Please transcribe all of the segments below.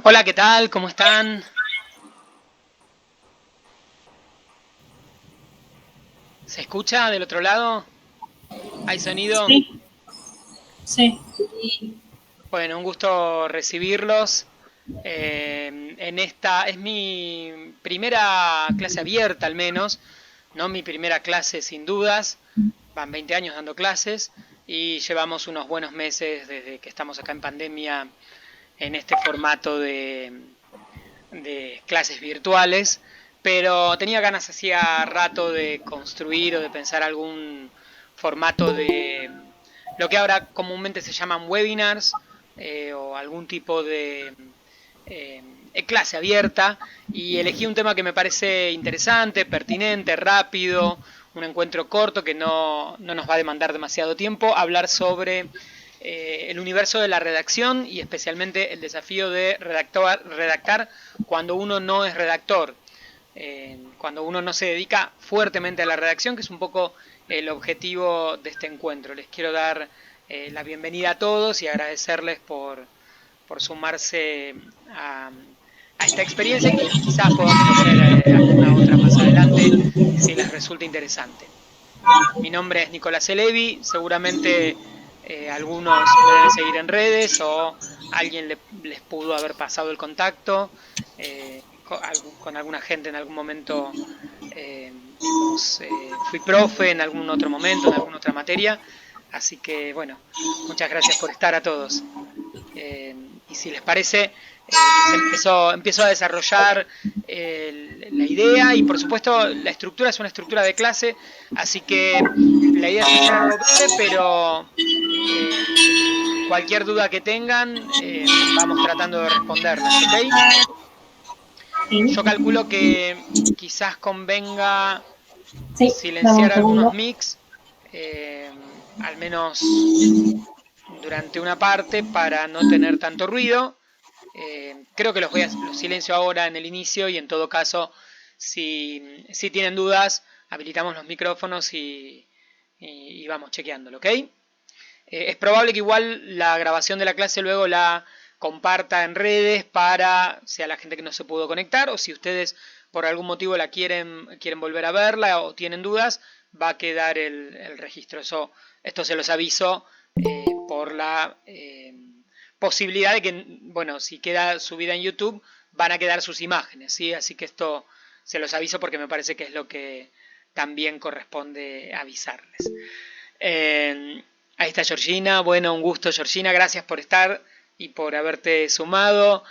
Hola, ¿qué tal? ¿Cómo están? ¿Se escucha del otro lado? ¿Hay sonido? Sí, sí. Y Bueno, un gusto recibirlos. En esta es mi primera clase abierta, al menos, no mi primera clase sin dudas. Van 20 años dando clases y llevamos unos buenos meses desde que estamos acá en pandemia en este formato de clases virtuales, pero tenía ganas hacía rato de construir o de pensar algún formato de lo que ahora comúnmente se llaman webinars o algún tipo de clase abierta y elegí un tema que me parece interesante, pertinente, rápido, un encuentro corto que no nos va a demandar demasiado tiempo, hablar sobre el universo de la redacción y especialmente el desafío de redactar cuando uno no es redactor, cuando uno no se dedica fuertemente a la redacción, que es un poco el objetivo de este encuentro. Les quiero dar la bienvenida a todos y agradecerles por sumarse a esta experiencia y quizás podamos hacer alguna otra más adelante si les resulta interesante. Mi nombre es Nicolás Elevi, seguramente algunos me deben seguir en redes o alguien les pudo haber pasado el contacto. Con alguna gente en algún momento fui profe en algún otro momento, en alguna otra materia. Así que bueno, muchas gracias por estar a todos. Y si les parece, empiezo a desarrollar la idea y por supuesto la estructura es una estructura de clase, así que la idea es hacer algo breve, pero eh, cualquier duda que tengan, vamos tratando de responderlas, ¿ok? sí, Yo calculo que quizás convenga sí, dame un silenciar algunos segundo. mix, al menos durante una parte para no tener tanto ruido. Creo que los silencio ahora en el inicio y en todo caso, si tienen dudas, habilitamos los micrófonos y vamos chequeándolo, ¿ok? Es probable que igual la grabación de la clase luego la comparta en redes para sea la gente que no se pudo conectar o si ustedes por algún motivo quieren volver a verla o tienen dudas, va a quedar el registro. Esto se los aviso por la posibilidad de que, bueno, si queda subida en YouTube, van a quedar sus imágenes, ¿sí? Así que esto se los aviso porque me parece que es lo que también corresponde avisarles. Eh, Ahí está Georgina. Bueno, un gusto, Georgina. Gracias por estar y por haberte sumado.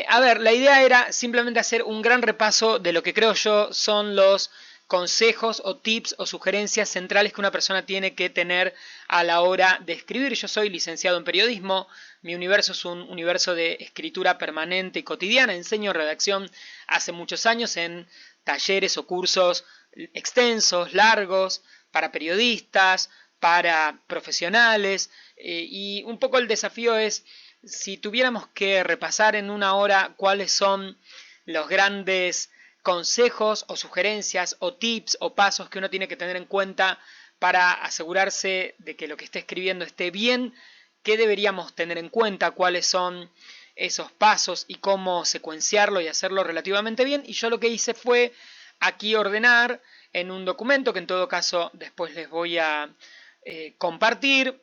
A ver, la idea era simplemente hacer un gran repaso de lo que creo yo son los consejos o tips o sugerencias centrales que una persona tiene que tener a la hora de escribir. Yo soy licenciado en periodismo, mi universo es un universo de escritura permanente y cotidiana, enseño redacción hace muchos años en talleres o cursos extensos, largos, para periodistas, para profesionales, y un poco el desafío es, si tuviéramos que repasar en una hora cuáles son los grandes consejos o sugerencias o tips o pasos que uno tiene que tener en cuenta para asegurarse de que lo que esté escribiendo esté bien, qué deberíamos tener en cuenta, cuáles son esos pasos y cómo secuenciarlo y hacerlo relativamente bien. Y yo lo que hice fue aquí ordenar en un documento que en todo caso después les voy a compartir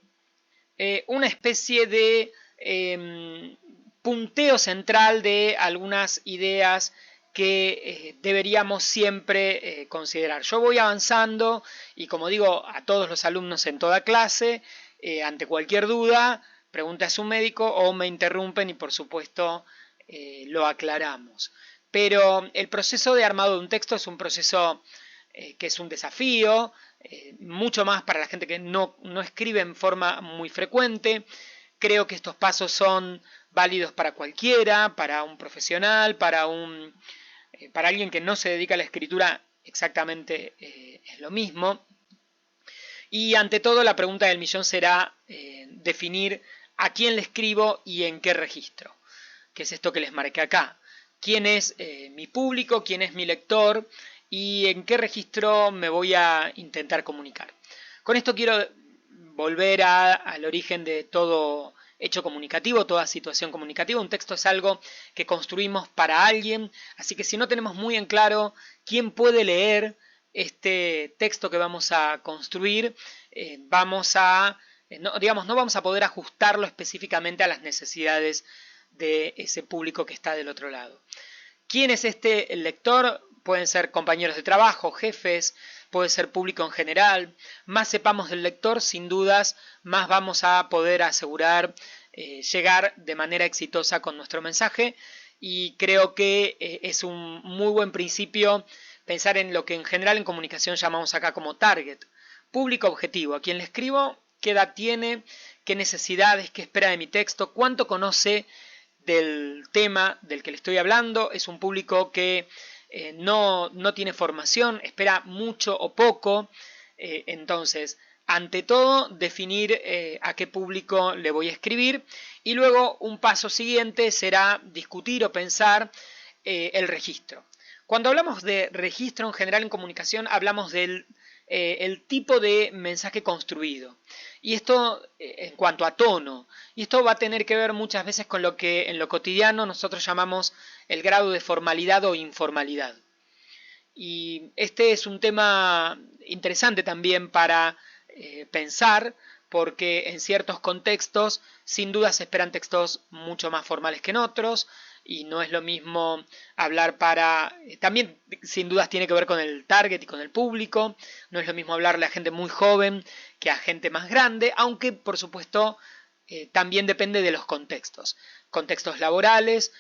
una especie de punteo central de algunas ideas que deberíamos siempre considerar. Yo voy avanzando y como digo a todos los alumnos en toda clase, ante cualquier duda, pregunte a su médico o me interrumpen y por supuesto lo aclaramos. Pero el proceso de armado de un texto es un proceso que es un desafío, mucho más para la gente que no escribe en forma muy frecuente. Creo que estos pasos son válidos para cualquiera, para un profesional, para alguien que no se dedica a la escritura, exactamente es lo mismo. Y ante todo la pregunta del millón será definir a quién le escribo y en qué registro, que es esto que les marqué acá. ¿Quién es mi público? ¿Quién es mi lector? ¿Y en qué registro me voy a intentar comunicar? Con esto quiero volver al origen de todo hecho comunicativo, toda situación comunicativa. Un texto es algo que construimos para alguien, así que si no tenemos muy en claro quién puede leer este texto que vamos a construir, no vamos a poder ajustarlo específicamente a las necesidades de ese público que está del otro lado. ¿Quién es el lector? Pueden ser compañeros de trabajo, jefes, puede ser público en general. Más sepamos del lector, sin dudas, más vamos a poder asegurar llegar de manera exitosa con nuestro mensaje, y creo que es un muy buen principio pensar en lo que en general en comunicación llamamos acá como target, público objetivo, a quien le escribo, qué edad tiene, qué necesidades, qué espera de mi texto, cuánto conoce del tema del que le estoy hablando. Es un público que no tiene formación, espera mucho o poco, entonces ante todo definir a qué público le voy a escribir, y luego un paso siguiente será discutir o pensar el registro. Cuando hablamos de registro en general en comunicación hablamos del el tipo de mensaje construido, y esto en cuanto a tono, y esto va a tener que ver muchas veces con lo que en lo cotidiano nosotros llamamos el grado de formalidad o informalidad. Y este es un tema interesante también para pensar, porque en ciertos contextos sin duda se esperan textos mucho más formales que en otros, y no es lo mismo hablar para... también sin dudas tiene que ver con el target y con el público. No es lo mismo hablarle a gente muy joven que a gente más grande, aunque por supuesto también depende de los contextos. Contextos laborales,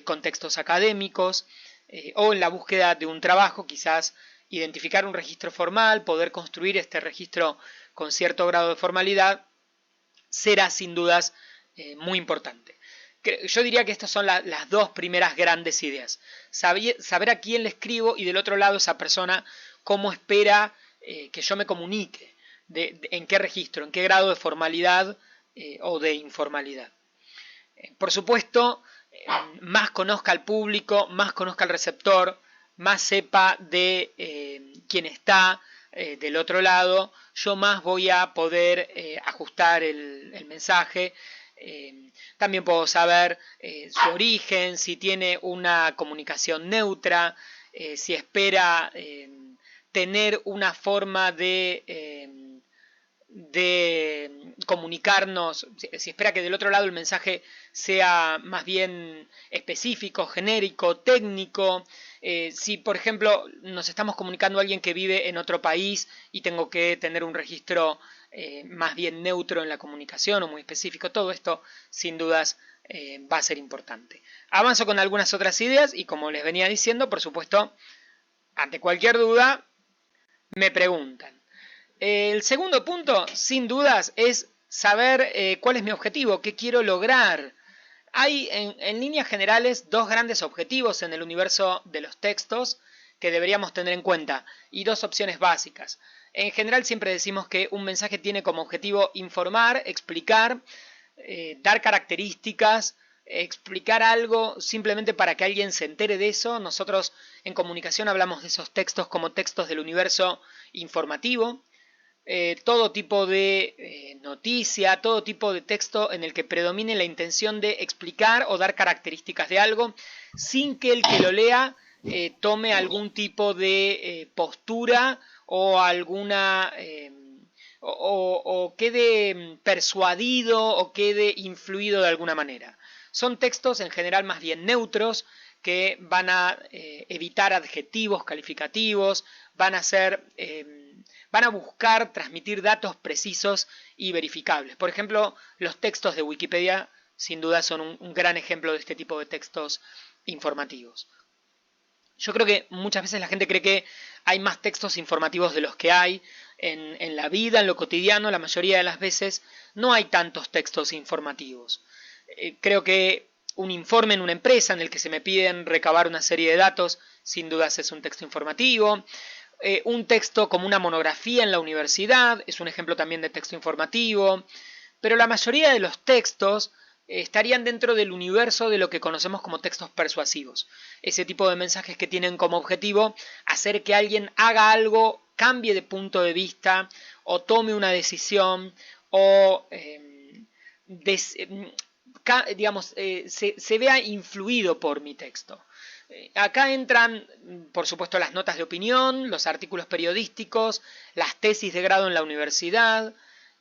contextos académicos, o en la búsqueda de un trabajo, quizás identificar un registro formal, poder construir este registro con cierto grado de formalidad, será sin dudas muy importante. Yo diría que estas son las dos primeras grandes ideas. Saber a quién le escribo, y del otro lado esa persona cómo espera que yo me comunique, en qué registro, en qué grado de formalidad o de informalidad. Por supuesto, más conozca al público, más conozca al receptor, más sepa de quién está del otro lado, yo más voy a poder ajustar el mensaje. También puedo saber su origen, si tiene una comunicación neutra, si espera tener una forma de comunicarnos, si espera que del otro lado el mensaje sea más bien específico, genérico, técnico. Si por ejemplo nos estamos comunicando a alguien que vive en otro país y tengo que tener un registro más bien neutro en la comunicación o muy específico, todo esto sin dudas va a ser importante. Avanzo con algunas otras ideas, y como les venía diciendo, por supuesto, ante cualquier duda me preguntan. El segundo punto, sin dudas, es saber cuál es mi objetivo, qué quiero lograr. Hay en líneas generales dos grandes objetivos en el universo de los textos que deberíamos tener en cuenta, y dos opciones básicas. En general siempre decimos que un mensaje tiene como objetivo informar, explicar, dar características, explicar algo simplemente para que alguien se entere de eso. Nosotros en comunicación hablamos de esos textos como textos del universo informativo. Todo tipo de noticia, todo tipo de texto en el que predomine la intención de explicar o dar características de algo, sin que el que lo lea tome algún tipo de postura o alguna... o quede persuadido o quede influido de alguna manera. Son textos en general más bien neutros, que van a evitar adjetivos calificativos, van a buscar transmitir datos precisos y verificables. Por ejemplo, los textos de Wikipedia sin duda son un gran ejemplo de este tipo de textos informativos. Yo creo que muchas veces la gente cree que hay más textos informativos de los que hay en la vida, en lo cotidiano. La mayoría de las veces no hay tantos textos informativos. Creo que un informe en una empresa en el que se me piden recabar una serie de datos, sin dudas es un texto informativo. Un texto como una monografía en la universidad es un ejemplo también de texto informativo. Pero la mayoría de los textos estarían dentro del universo de lo que conocemos como textos persuasivos. Ese tipo de mensajes que tienen como objetivo hacer que alguien haga algo, cambie de punto de vista, o tome una decisión, o digamos, se vea influido por mi texto. Acá entran, por supuesto, las notas de opinión, los artículos periodísticos, las tesis de grado en la universidad,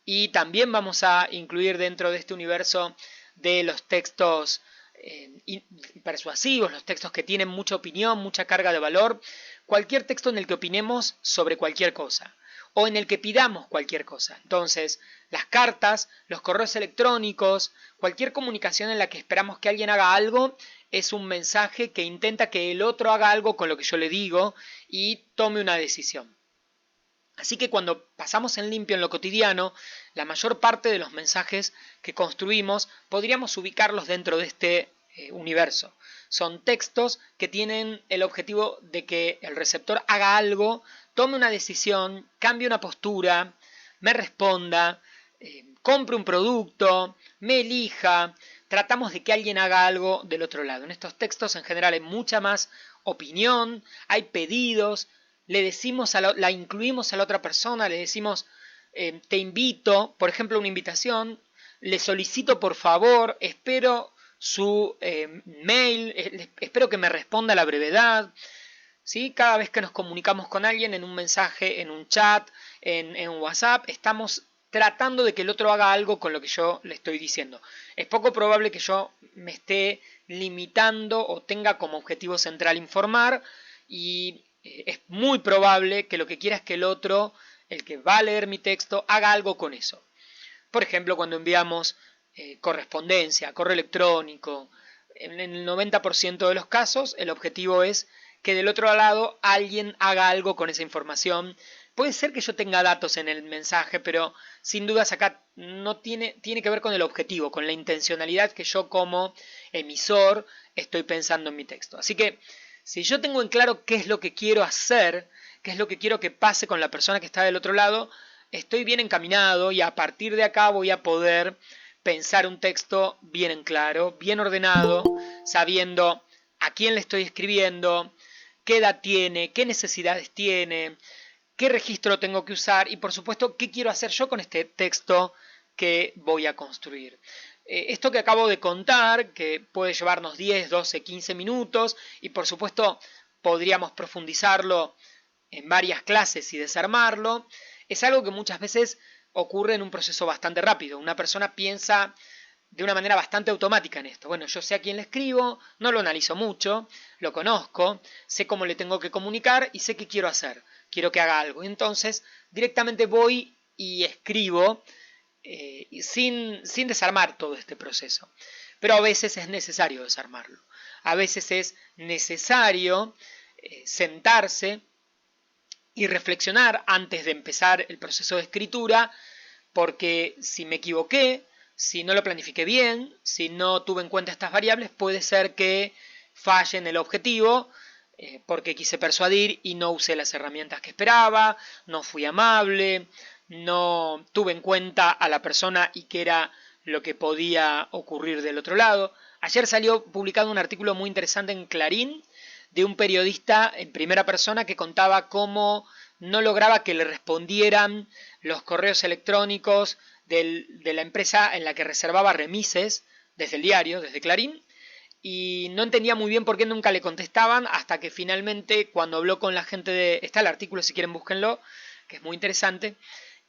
y también vamos a incluir dentro de este universo de los textos persuasivos, los textos que tienen mucha opinión, mucha carga de valor, cualquier texto en el que opinemos sobre cualquier cosa o en el que pidamos cualquier cosa. Entonces, las cartas, los correos electrónicos, cualquier comunicación en la que esperamos que alguien haga algo, es un mensaje que intenta que el otro haga algo con lo que yo le digo y tome una decisión. Así que cuando pasamos en limpio en lo cotidiano, la mayor parte de los mensajes que construimos podríamos ubicarlos dentro de este universo. Son textos que tienen el objetivo de que el receptor haga algo, tome una decisión, cambie una postura, me responda, compre un producto, me elija. Tratamos de que alguien haga algo del otro lado. En estos textos en general hay mucha más opinión, hay pedidos, le decimos la incluimos a la otra persona, le decimos te invito, por ejemplo una invitación, le solicito por favor, espero su mail, espero que me responda a la brevedad. ¿Sí? Cada vez que nos comunicamos con alguien en un mensaje, en un chat, en WhatsApp, estamos tratando de que el otro haga algo con lo que yo le estoy diciendo. Es poco probable que yo me esté limitando o tenga como objetivo central informar, y es muy probable que lo que quiera es que el otro, el que va a leer mi texto, haga algo con eso. Por ejemplo, cuando enviamos correspondencia, correo electrónico, en el 90% de los casos el objetivo es que del otro lado alguien haga algo con esa información. Puede ser que yo tenga datos en el mensaje, pero sin dudas acá no tiene que ver con el objetivo, con la intencionalidad que yo como emisor estoy pensando en mi texto. Así que si yo tengo en claro qué es lo que quiero hacer, qué es lo que quiero que pase con la persona que está del otro lado, estoy bien encaminado y a partir de acá voy a poder pensar un texto bien en claro, bien ordenado, sabiendo a quién le estoy escribiendo, qué edad tiene, qué necesidades tiene, qué registro tengo que usar y por supuesto qué quiero hacer yo con este texto que voy a construir. Esto que acabo de contar, que puede llevarnos 10, 12, 15 minutos y por supuesto podríamos profundizarlo en varias clases y desarmarlo, es algo que muchas veces ocurre en un proceso bastante rápido. Una persona piensa de una manera bastante automática en esto. Bueno, yo sé a quién le escribo, no lo analizo mucho, lo conozco, sé cómo le tengo que comunicar y sé qué quiero hacer. Quiero que haga algo. Entonces, directamente voy y escribo sin desarmar todo este proceso. Pero a veces es necesario desarmarlo. A veces es necesario sentarse y reflexionar antes de empezar el proceso de escritura, porque si me equivoqué, si no lo planifiqué bien, si no tuve en cuenta estas variables, puede ser que falle en el objetivo, porque quise persuadir y no usé las herramientas que esperaba, no fui amable, no tuve en cuenta a la persona y qué era lo que podía ocurrir del otro lado. Ayer salió publicado un artículo muy interesante en Clarín de un periodista en primera persona que contaba cómo no lograba que le respondieran los correos electrónicos de la empresa en la que reservaba remises desde el diario, desde Clarín, y no entendía muy bien por qué nunca le contestaban hasta que finalmente cuando habló con la gente de... Está el artículo si quieren búsquenlo, que es muy interesante.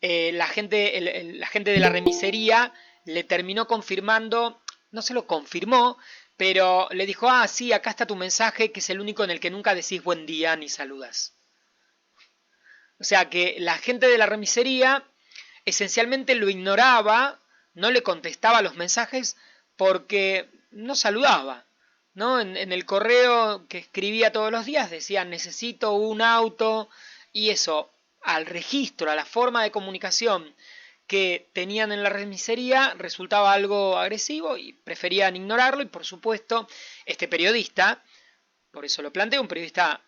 La gente de la remisería le terminó confirmando, no se lo confirmó, pero le dijo, ah, sí, acá está tu mensaje, que es el único en el que nunca decís buen día ni saludas. O sea que la gente de la remisería esencialmente lo ignoraba, no le contestaba los mensajes porque no saludaba. ¿No? En el correo que escribía todos los días decía necesito un auto, y eso al registro, a la forma de comunicación que tenían en la remisería resultaba algo agresivo y preferían ignorarlo. Y por supuesto este periodista, por eso lo planteo, un periodista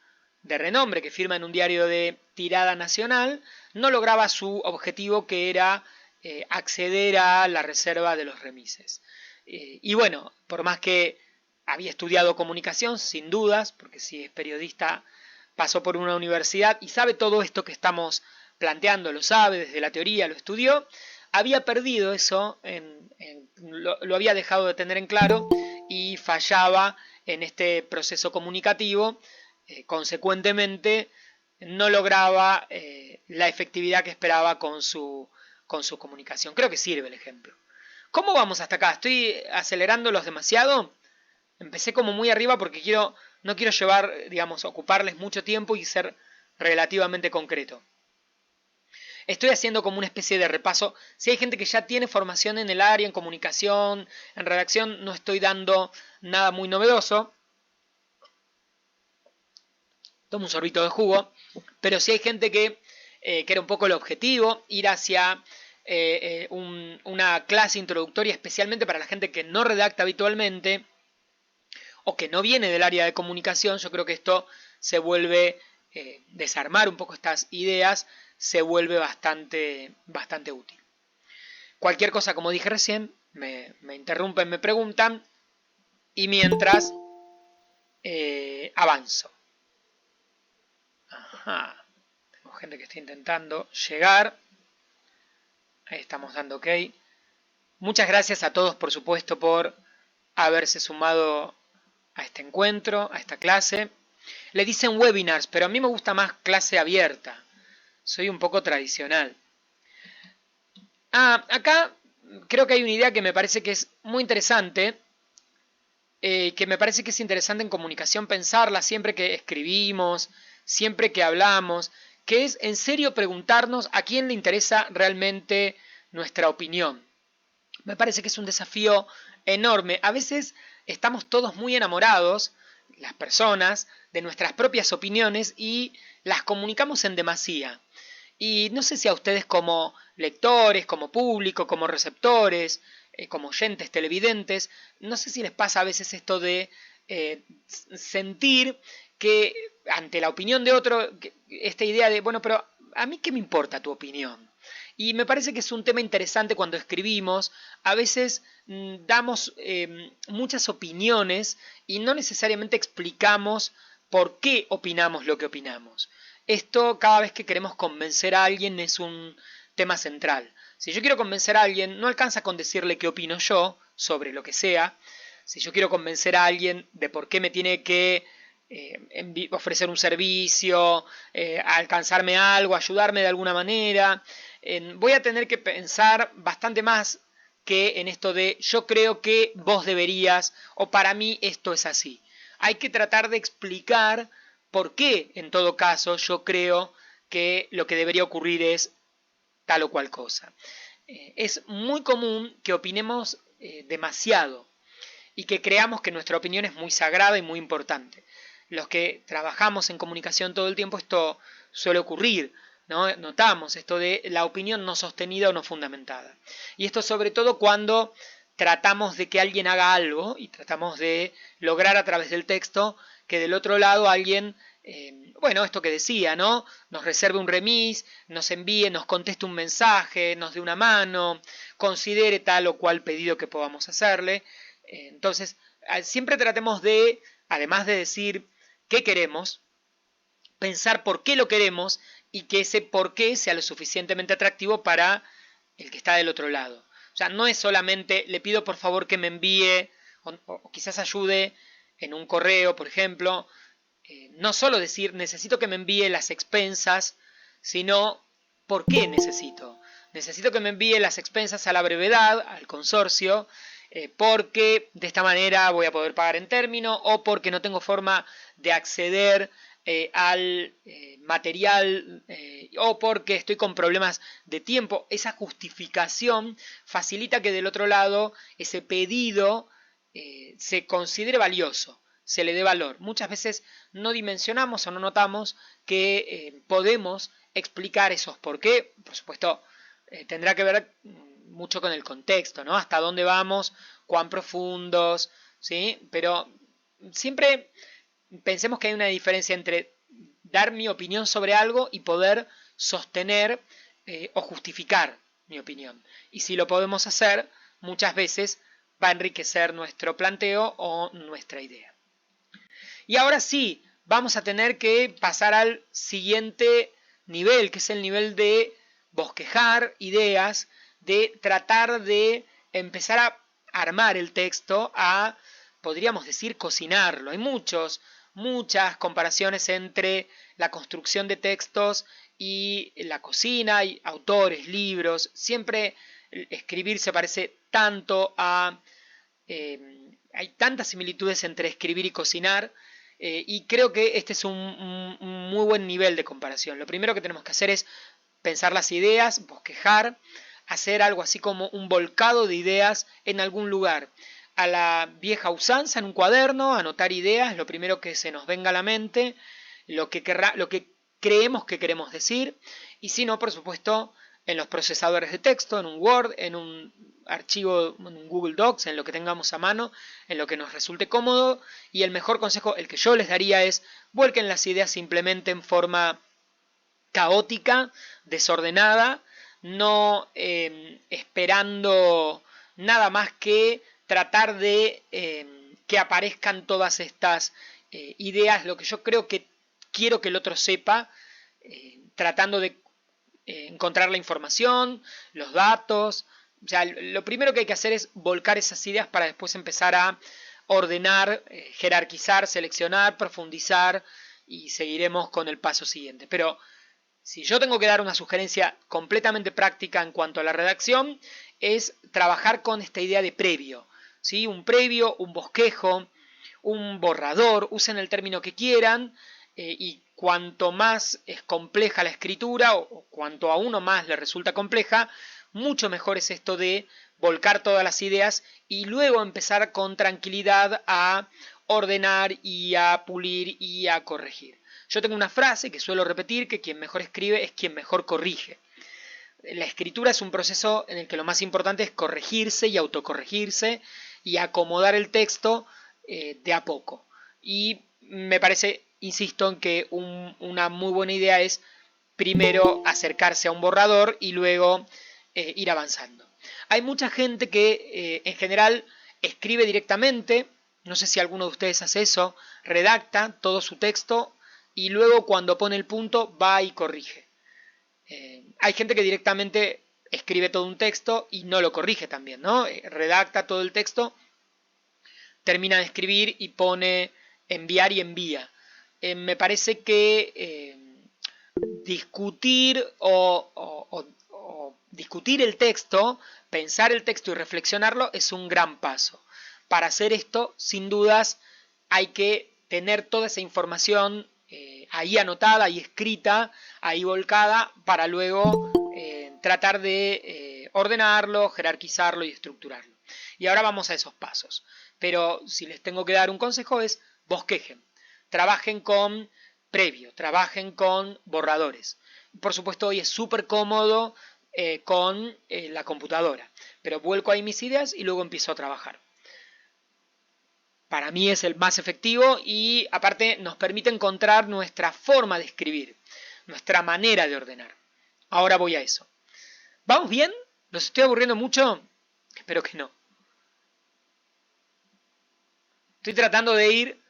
de renombre que firma en un diario de tirada nacional, no lograba su objetivo, que era acceder a la reserva de los remises. Y bueno, por más que había estudiado comunicación, sin dudas, porque si es periodista pasó por una universidad y sabe todo esto que estamos planteando, lo sabe, desde la teoría lo estudió, había perdido eso, lo había dejado de tener en claro y fallaba en este proceso comunicativo, consecuentemente no lograba la efectividad que esperaba con su comunicación. Creo que sirve el ejemplo. ¿Cómo vamos hasta acá? ¿Estoy acelerándolos demasiado? Empecé como muy arriba porque no quiero llevar, digamos, ocuparles mucho tiempo y ser relativamente concreto. Estoy haciendo como una especie de repaso. Si hay gente que ya tiene formación en el área, en comunicación, en redacción, no estoy dando nada muy novedoso. Tomo un sorbito de jugo. Pero si hay gente que era un poco el objetivo, ir hacia una clase introductoria especialmente para la gente que no redacta habitualmente o que no viene del área de comunicación, yo creo que esto se vuelve, desarmar un poco estas ideas, se vuelve bastante útil. Cualquier cosa, como dije recién, me interrumpen, me preguntan, y mientras avanzo. Ajá. Tengo gente que está intentando llegar. Ahí estamos dando ok. Muchas gracias a todos, por supuesto, por haberse sumado a este encuentro, a esta clase. Le dicen webinars, pero a mí me gusta más clase abierta. Soy un poco tradicional. Acá creo que hay una idea que me parece que es muy interesante, que me parece que es interesante en comunicación pensarla siempre que escribimos, siempre que hablamos, que es en serio preguntarnos a quién le interesa realmente nuestra opinión. Me parece que es un desafío enorme. A veces estamos todos muy enamorados, las personas, de nuestras propias opiniones y las comunicamos en demasía. Y no sé si a ustedes como lectores, como público, como receptores, como oyentes, televidentes, no sé si les pasa a veces esto de sentir que ante la opinión de otro, esta idea de, bueno, pero a mí qué me importa tu opinión. Y me parece que es un tema interesante cuando escribimos. A veces damos muchas opiniones y no necesariamente explicamos por qué opinamos lo que opinamos. Esto cada vez que queremos convencer a alguien es un tema central. Si yo quiero convencer a alguien, no alcanza con decirle qué opino yo sobre lo que sea. Si yo quiero convencer a alguien de por qué me tiene que ofrecer un servicio, alcanzarme algo, ayudarme de alguna manera, voy a tener que pensar bastante más que en esto de yo creo que vos deberías o para mí esto es así. Hay que tratar de explicar por qué, en todo caso, yo creo que lo que debería ocurrir es tal o cual cosa. Es muy común que opinemos demasiado y que creamos que nuestra opinión es muy sagrada y muy importante. Los que trabajamos en comunicación todo el tiempo, esto suele ocurrir, ¿no? Notamos esto de la opinión no sostenida o no fundamentada. Y esto sobre todo cuando tratamos de que alguien haga algo y tratamos de lograr a través del texto que del otro lado alguien, bueno, esto que decía, ¿no? Nos reserve un remis, nos envíe, nos conteste un mensaje, nos dé una mano, considere tal o cual pedido que podamos hacerle. Entonces, siempre tratemos de, además de decir qué queremos, pensar por qué lo queremos y que ese por qué sea lo suficientemente atractivo para el que está del otro lado. O sea, no es solamente le pido por favor que me envíe o quizás ayude en un correo, por ejemplo, no solo decir necesito que me envíe las expensas, sino por qué necesito. Necesito que me envíe las expensas a la brevedad, al consorcio, porque de esta manera voy a poder pagar en término o porque no tengo forma de acceder al material o porque estoy con problemas de tiempo. Esa justificación facilita que del otro lado ese pedido se considere valioso, se le dé valor. Muchas veces no dimensionamos o no notamos que podemos explicar esos por qué. Por supuesto, tendrá que ver mucho con el contexto, ¿no? Hasta dónde vamos, cuán profundos, ¿sí? Pero siempre pensemos que hay una diferencia entre dar mi opinión sobre algo y poder sostener o justificar mi opinión. Y si lo podemos hacer, muchas veces va a enriquecer nuestro planteo o nuestra idea. Y ahora sí, vamos a tener que pasar al siguiente nivel, que es el nivel de bosquejar ideas, de tratar de empezar a armar el texto, a, podríamos decir, cocinarlo. Hay muchas comparaciones entre la construcción de textos y la cocina, hay autores, libros, siempre escribir se parece tanto a... hay tantas similitudes entre escribir y cocinar, y creo que este es un muy buen nivel de comparación. Lo primero que tenemos que hacer es pensar las ideas, bosquejar, hacer algo así como un volcado de ideas en algún lugar. A la vieja usanza, en un cuaderno, anotar ideas, lo primero que se nos venga a la mente, lo que creemos que queremos decir, y si no, por supuesto, en los procesadores de texto, en un Word, en un archivo, en un Google Docs, en lo que tengamos a mano, en lo que nos resulte cómodo. Y el mejor consejo, el que yo les daría, es vuelquen las ideas simplemente en forma caótica, desordenada, no esperando nada más que tratar de que aparezcan todas estas ideas, lo que yo creo que quiero que el otro sepa, tratando de encontrar la información, los datos. O sea, lo primero que hay que hacer es volcar esas ideas para después empezar a ordenar, jerarquizar, seleccionar, profundizar, y seguiremos con el paso siguiente. Pero si yo tengo que dar una sugerencia completamente práctica en cuanto a la redacción, es trabajar con esta idea de previo, ¿sí? Un previo, un bosquejo, un borrador, usen el término que quieran, y cuanto más es compleja la escritura, o cuanto a uno más le resulta compleja, mucho mejor es esto de volcar todas las ideas y luego empezar con tranquilidad a ordenar y a pulir y a corregir. Yo tengo una frase que suelo repetir, que quien mejor escribe es quien mejor corrige. La escritura es un proceso en el que lo más importante es corregirse y autocorregirse y acomodar el texto de a poco. Y me parece, insisto, en que una muy buena idea es primero acercarse a un borrador y luego ir avanzando. Hay mucha gente que en general escribe directamente, no sé si alguno de ustedes hace eso, redacta todo su texto y luego cuando pone el punto va y corrige. Hay gente que directamente escribe todo un texto y no lo corrige también, ¿no? Redacta todo el texto, termina de escribir y pone enviar y envía. Me parece que discutir o discutir el texto, pensar el texto y reflexionarlo es un gran paso. Para hacer esto, sin dudas, hay que tener toda esa información ahí anotada, ahí escrita, ahí volcada, para luego tratar de ordenarlo, jerarquizarlo y estructurarlo. Y ahora vamos a esos pasos. Pero si les tengo que dar un consejo es bosquejen, trabajen con previo, trabajen con borradores. Por supuesto, hoy es súper cómodo con la computadora, pero vuelco ahí mis ideas y luego empiezo a trabajar. Para mí es el más efectivo y aparte nos permite encontrar nuestra forma de escribir, nuestra manera de ordenar. Ahora voy a eso. ¿Vamos bien? ¿Los estoy aburriendo mucho? Espero que no. Estoy tratando de ir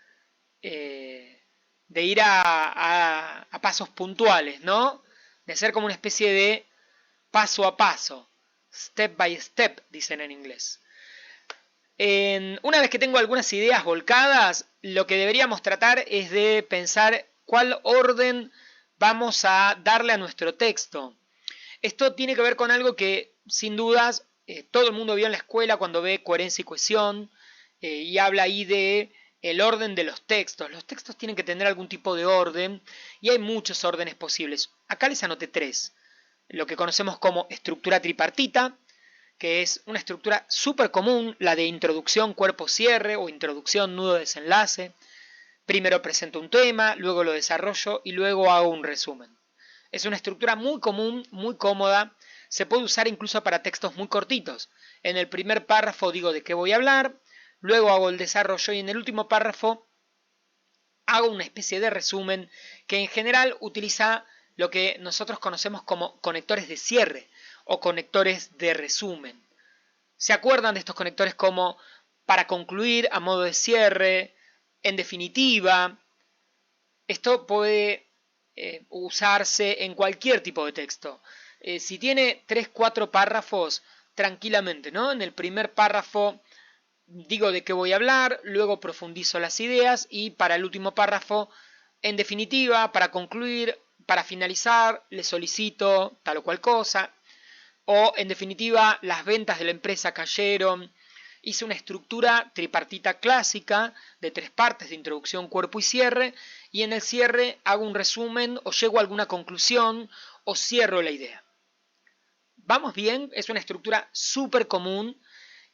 a pasos puntuales, ¿no? De hacer como una especie de paso a paso, step by step, dicen en inglés. Una vez que tengo algunas ideas volcadas, lo que deberíamos tratar es de pensar cuál orden vamos a darle a nuestro texto. Esto tiene que ver con algo que, sin dudas, todo el mundo vio en la escuela cuando ve coherencia y cohesión, y habla ahí de el orden de los textos. Los textos tienen que tener algún tipo de orden, y hay muchos órdenes posibles. Acá les anoté 3. Lo que conocemos como estructura tripartita, que es una estructura súper común, la de introducción, cuerpo, cierre, o introducción, nudo, desenlace. Primero presento un tema, luego lo desarrollo y luego hago un resumen. Es una estructura muy común, muy cómoda, se puede usar incluso para textos muy cortitos. En el primer párrafo digo de qué voy a hablar, luego hago el desarrollo y en el último párrafo hago una especie de resumen que en general utiliza lo que nosotros conocemos como conectores de cierre o conectores de resumen. ¿Se acuerdan de estos conectores como para concluir, a modo de cierre, en definitiva? Esto puede usarse en cualquier tipo de texto. Si tiene 3, 4 párrafos, tranquilamente, ¿no? En el primer párrafo digo de qué voy a hablar, luego profundizo las ideas y para el último párrafo, en definitiva, para concluir, para finalizar, le solicito tal o cual cosa, o en definitiva, las ventas de la empresa cayeron. Hice una estructura tripartita clásica de 3 partes de introducción, cuerpo y cierre, y en el cierre hago un resumen o llego a alguna conclusión o cierro la idea. ¿Vamos bien? Es una estructura súper común.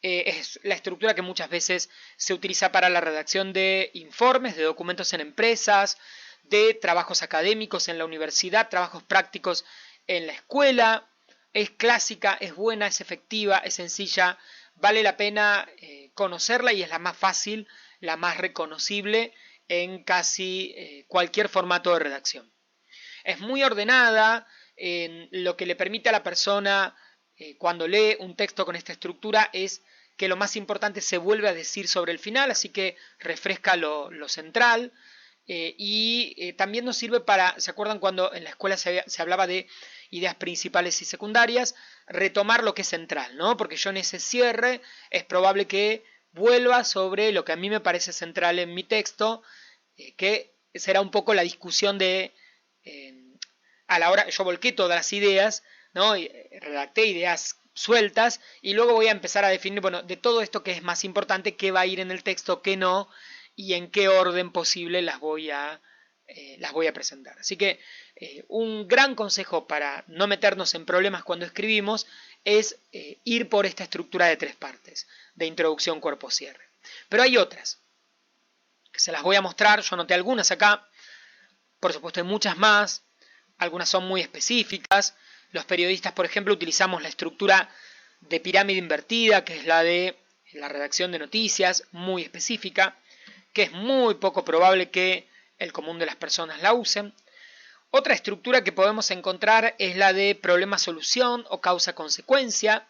Es la estructura que muchas veces se utiliza para la redacción de informes, de documentos en empresas, de trabajos académicos en la universidad, trabajos prácticos en la escuela. Es clásica, es buena, es efectiva, es sencilla, vale la pena conocerla y es la más fácil, la más reconocible en casi cualquier formato de redacción. Es muy ordenada, lo que le permite a la persona cuando lee un texto con esta estructura es que lo más importante se vuelve a decir sobre el final, así que refresca lo central. También nos sirve para, ¿se acuerdan cuando en la escuela se hablaba de ideas principales y secundarias? Retomar lo que es central, ¿no? Porque yo en ese cierre es probable que vuelva sobre lo que a mí me parece central en mi texto, que será un poco la discusión de... a la hora, yo volqué todas las ideas, ¿no? Y redacté ideas sueltas y luego voy a empezar a definir, bueno, de todo esto que es más importante, qué va a ir en el texto, qué no, y en qué orden posible las voy a presentar. Así que un gran consejo para no meternos en problemas cuando escribimos es ir por esta estructura de 3 partes, de introducción, cuerpo, cierre. Pero hay otras, que se las voy a mostrar, yo anoté algunas acá, por supuesto hay muchas más, algunas son muy específicas. Los periodistas, por ejemplo, utilizamos la estructura de pirámide invertida, que es la de la redacción de noticias, muy específica, que es muy poco probable que el común de las personas la usen. Otra estructura que podemos encontrar es la de problema-solución o causa-consecuencia.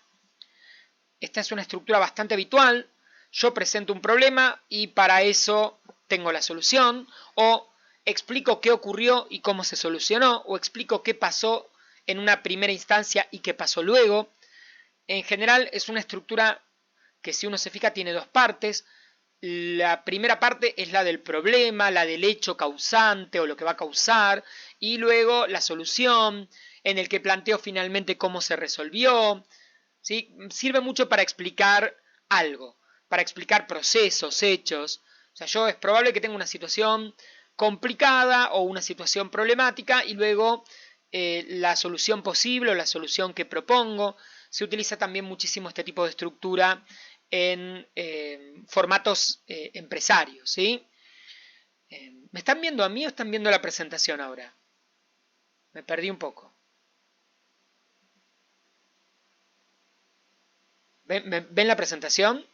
Esta es una estructura bastante habitual. Yo presento un problema y para eso tengo la solución, o explico qué ocurrió y cómo se solucionó, o explico qué pasó en una primera instancia y qué pasó luego. En general es una estructura que, si uno se fija, tiene 2 partes. La primera parte es la del problema, la del hecho causante o lo que va a causar, y luego la solución, en el que planteo finalmente cómo se resolvió. ¿Sí? Sirve mucho para explicar algo, para explicar procesos, hechos. O sea, yo es probable que tenga una situación complicada o una situación problemática y luego la solución posible o la solución que propongo. Se utiliza también muchísimo este tipo de estructura en formatos empresarios, ¿sí? ¿Me están viendo a mí o están viendo la presentación ahora? Me perdí un poco. ¿Ven la presentación?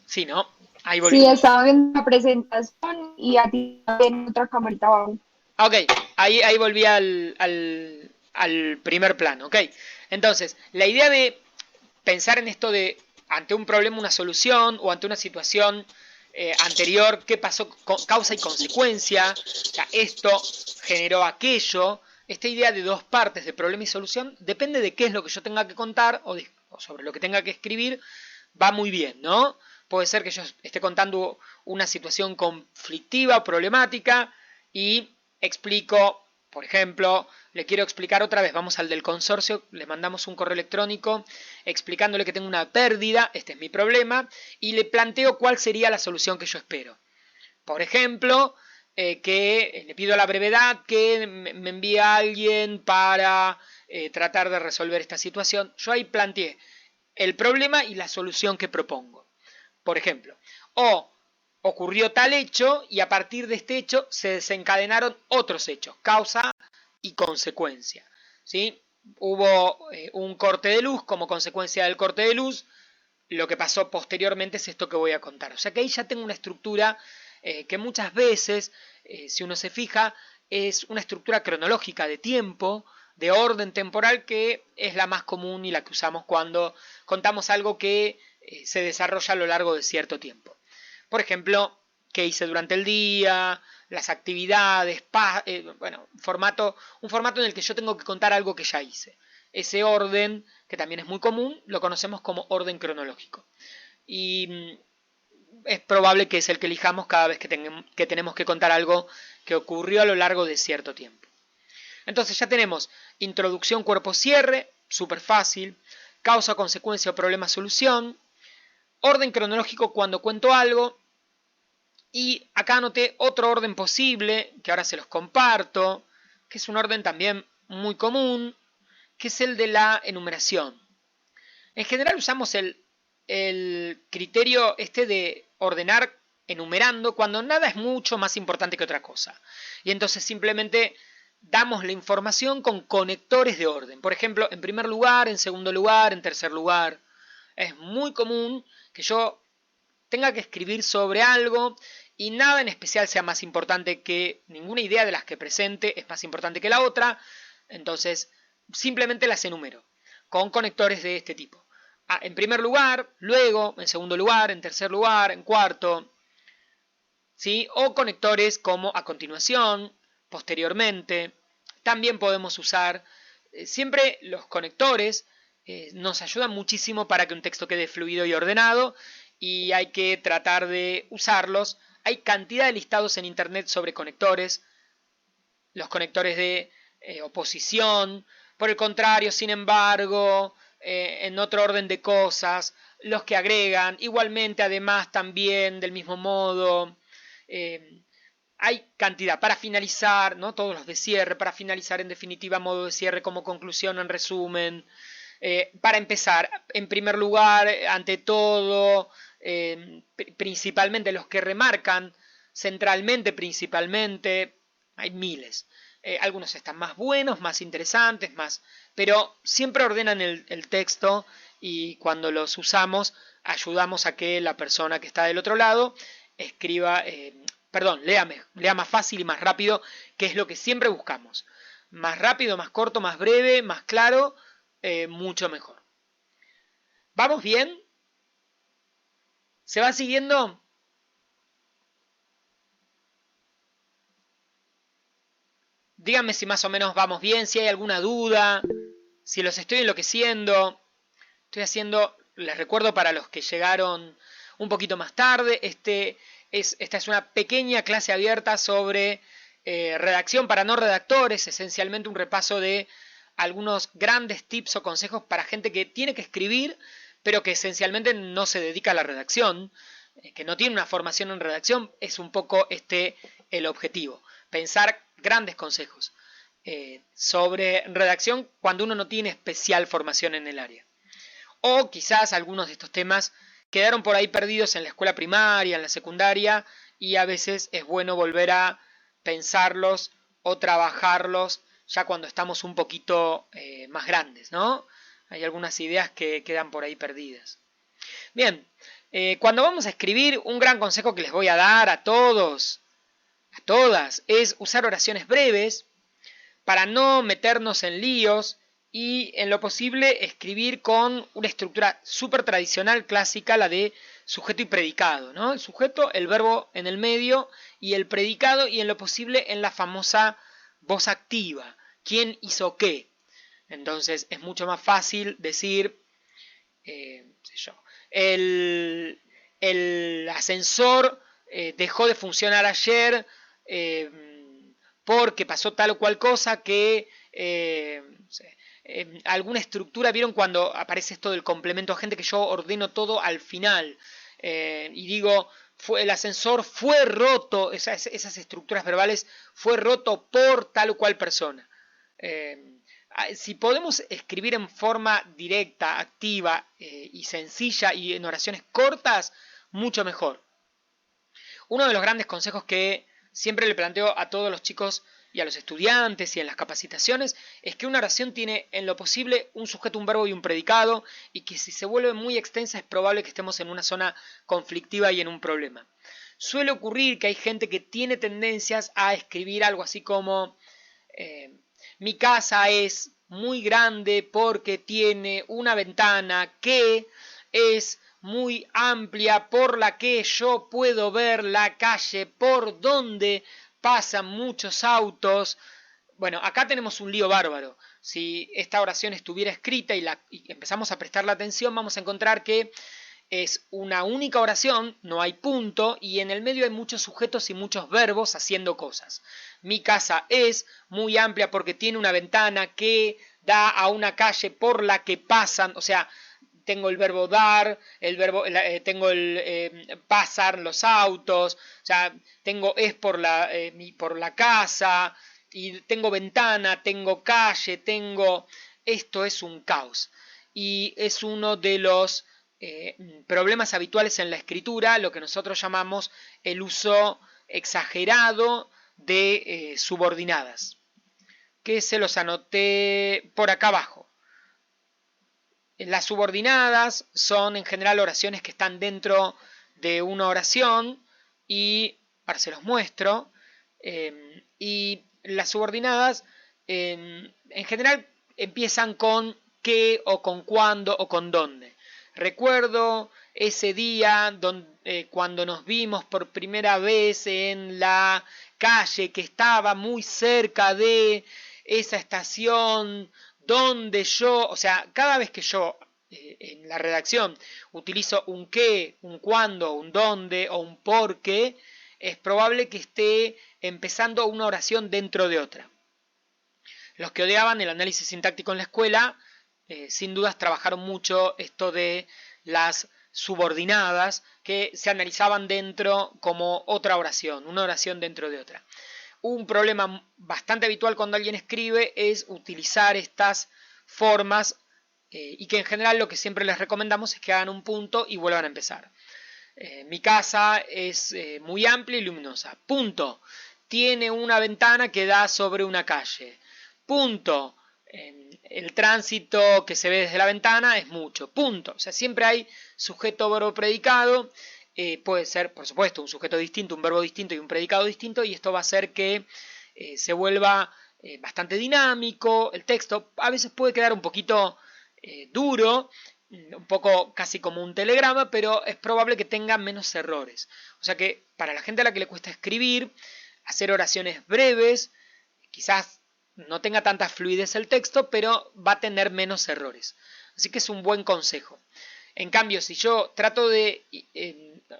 Sí, ¿no? Ahí volví. Sí, estaba viendo la presentación y a ti también otra camarita abajo. Ok, ahí volví al primer plano, ok. Entonces, la idea de pensar en esto de ante un problema una solución o ante una situación anterior, qué pasó, causa y consecuencia, o sea, esto generó aquello, esta idea de 2 partes de problema y solución, depende de qué es lo que yo tenga que contar o sobre lo que tenga que escribir, va muy bien, ¿no? Puede ser que yo esté contando una situación conflictiva o problemática y explico, por ejemplo, le quiero explicar otra vez, vamos al del consorcio, le mandamos un correo electrónico explicándole que tengo una pérdida, este es mi problema, y le planteo cuál sería la solución que yo espero. Por ejemplo, que le pido a la brevedad que me envíe a alguien para tratar de resolver esta situación. Yo ahí planteé el problema y la solución que propongo. Por ejemplo, o ocurrió tal hecho y a partir de este hecho se desencadenaron otros hechos, causa y consecuencia, ¿sí? Hubo un corte de luz, como consecuencia del corte de luz, lo que pasó posteriormente es esto que voy a contar. O sea que ahí ya tengo una estructura que muchas veces, si uno se fija, es una estructura cronológica de tiempo, de orden temporal, que es la más común y la que usamos cuando contamos algo que se desarrolla a lo largo de cierto tiempo. Por ejemplo, qué hice durante el día, las actividades, bueno, un formato en el que yo tengo que contar algo que ya hice. Ese orden, que también es muy común, lo conocemos como orden cronológico. Y es probable que es el que elijamos cada vez que tenemos que contar algo que ocurrió a lo largo de cierto tiempo. Entonces ya tenemos introducción, cuerpo, cierre, súper fácil, causa, consecuencia o problema, solución, orden cronológico cuando cuento algo, y acá anoté otro orden posible, que ahora se los comparto, que es un orden también muy común, que es el de la enumeración. En general usamos el criterio de ordenar enumerando cuando nada es mucho más importante que otra cosa. Y entonces simplemente damos la información con conectores de orden. Por ejemplo, en primer lugar, en segundo lugar, en tercer lugar. Es muy común que yo tenga que escribir sobre algo y nada en especial sea más importante que ninguna idea de las que presente es más importante que la otra. Entonces, simplemente las enumero con conectores de este tipo. En primer lugar, luego, en segundo lugar, en tercer lugar, en cuarto, ¿sí? O conectores como a continuación, posteriormente. También podemos usar, siempre los conectores nos ayudan muchísimo para que un texto quede fluido y ordenado, y hay que tratar de usarlos. Hay cantidad de listados en internet sobre conectores, los conectores de oposición, por el contrario, sin embargo, en otro orden de cosas, los que agregan, igualmente, además, también, del mismo modo. Hay cantidad para finalizar, ¿no? Todos los de cierre, para finalizar, en definitiva, modo de cierre, como conclusión, en resumen. Para empezar, en primer lugar, ante todo, principalmente los que remarcan, centralmente, principalmente, hay miles. Algunos están más buenos, más interesantes, pero siempre ordenan el texto, y cuando los usamos ayudamos a que la persona que está del otro lado escriba, lea más fácil y más rápido, que es lo que siempre buscamos. Más rápido, más corto, más breve, más claro, mucho mejor. ¿Vamos bien? ¿Se va siguiendo? Díganme si más o menos vamos bien, si hay alguna duda, si los estoy enloqueciendo. Estoy haciendo, les recuerdo para los que llegaron un poquito más tarde, esta es una pequeña clase abierta sobre redacción para no redactores, esencialmente un repaso de algunos grandes tips o consejos para gente que tiene que escribir, pero que esencialmente no se dedica a la redacción, que no tiene una formación en redacción. Es un poco el objetivo, pensar grandes consejos sobre redacción cuando uno no tiene especial formación en el área. O quizás algunos de estos temas quedaron por ahí perdidos en la escuela primaria, en la secundaria, y a veces es bueno volver a pensarlos o trabajarlos ya cuando estamos un poquito más grandes, ¿no? Hay algunas ideas que quedan por ahí perdidas. Bien, cuando vamos a escribir, un gran consejo que les voy a dar a todos, a todas, es usar oraciones breves para no meternos en líos, y en lo posible escribir con una estructura súper tradicional, clásica, la de sujeto y predicado, ¿no? El sujeto, el verbo en el medio, y el predicado, y en lo posible en la famosa voz activa. ¿Quién hizo qué? Entonces es mucho más fácil decir, el ascensor dejó de funcionar ayer porque pasó tal o cual cosa, que alguna estructura. ¿Vieron cuando aparece esto del complemento agente, que yo ordeno todo al final y digo, el ascensor fue roto, esas estructuras verbales, fue roto por tal o cual persona? Si podemos escribir en forma directa, activa y sencilla, y en oraciones cortas, mucho mejor. Uno de los grandes consejos que siempre le planteo a todos los chicos y a los estudiantes y en las capacitaciones es que una oración tiene en lo posible un sujeto, un verbo y un predicado, y que si se vuelve muy extensa es probable que estemos en una zona conflictiva y en un problema. Suele ocurrir que hay gente que tiene tendencias a escribir algo así como mi casa es muy grande porque tiene una ventana que es muy amplia por la que yo puedo ver la calle por donde pasan muchos autos. Bueno, acá tenemos un lío bárbaro. Si esta oración estuviera escrita y empezamos a prestarle atención, vamos a encontrar que es una única oración, no hay punto, y en el medio hay muchos sujetos y muchos verbos haciendo cosas. Mi casa es muy amplia porque tiene una ventana que da a una calle por la que pasan, o sea, tengo el verbo dar, tengo el pasar los autos, o sea, tengo es por la casa, y tengo ventana, tengo calle, esto es un caos. Y es uno de los problemas habituales en la escritura, lo que nosotros llamamos el uso exagerado de subordinadas, que se los anoté por acá abajo. Las subordinadas son en general oraciones que están dentro de una oración y ahora se los muestro. Y las subordinadas en general empiezan con qué o con cuándo o con dónde. Recuerdo ese día cuando nos vimos por primera vez en la calle que estaba muy cerca de esa estación donde yo, o sea, cada vez que yo en la redacción utilizo un qué, un cuándo, un dónde o un por qué, es probable que esté empezando una oración dentro de otra. Los que odiaban el análisis sintáctico en la escuela, sin dudas trabajaron mucho esto de las subordinadas que se analizaban dentro como otra oración, una oración dentro de otra. Un problema bastante habitual cuando alguien escribe es utilizar estas formas y que en general lo que siempre les recomendamos es que hagan un punto y vuelvan a empezar. Mi casa es muy amplia y luminosa. Punto. Tiene una ventana que da sobre una calle. Punto. El tránsito que se ve desde la ventana es mucho. Punto. O sea, siempre hay sujeto, verbo, predicado. Puede ser, por supuesto, un sujeto distinto, un verbo distinto y un predicado distinto. Y esto va a hacer que se vuelva bastante dinámico. El texto a veces puede quedar un poquito duro, un poco casi como un telegrama, pero es probable que tenga menos errores. O sea que para la gente a la que le cuesta escribir, hacer oraciones breves, quizás no tenga tanta fluidez el texto, pero va a tener menos errores. Así que es un buen consejo. En cambio, si yo trato de...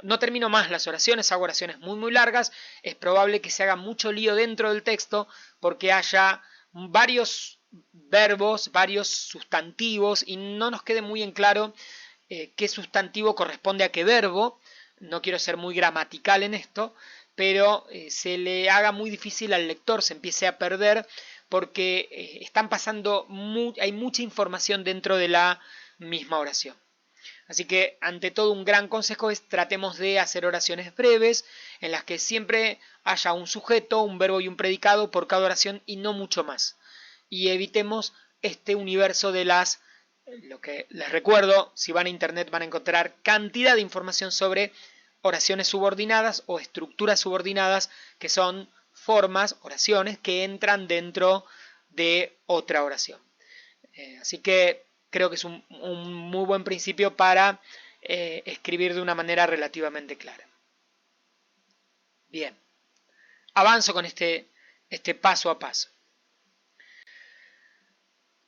no termino más las oraciones, hago oraciones muy muy largas, es probable que se haga mucho lío dentro del texto porque haya varios verbos, varios sustantivos y no nos quede muy en claro qué sustantivo corresponde a qué verbo. No quiero ser muy gramatical en esto, pero se le haga muy difícil al lector, se empiece a perder porque están pasando hay mucha información dentro de la misma oración. Así que ante todo un gran consejo es tratemos de hacer oraciones breves en las que siempre haya un sujeto, un verbo y un predicado por cada oración y no mucho más. Y evitemos este universo de lo que les recuerdo, si van a internet van a encontrar cantidad de información sobre oraciones subordinadas o estructuras subordinadas, que son formas, oraciones que entran dentro de otra oración. Así que creo que es un muy buen principio para escribir de una manera relativamente clara. Bien, avanzo con este paso a paso.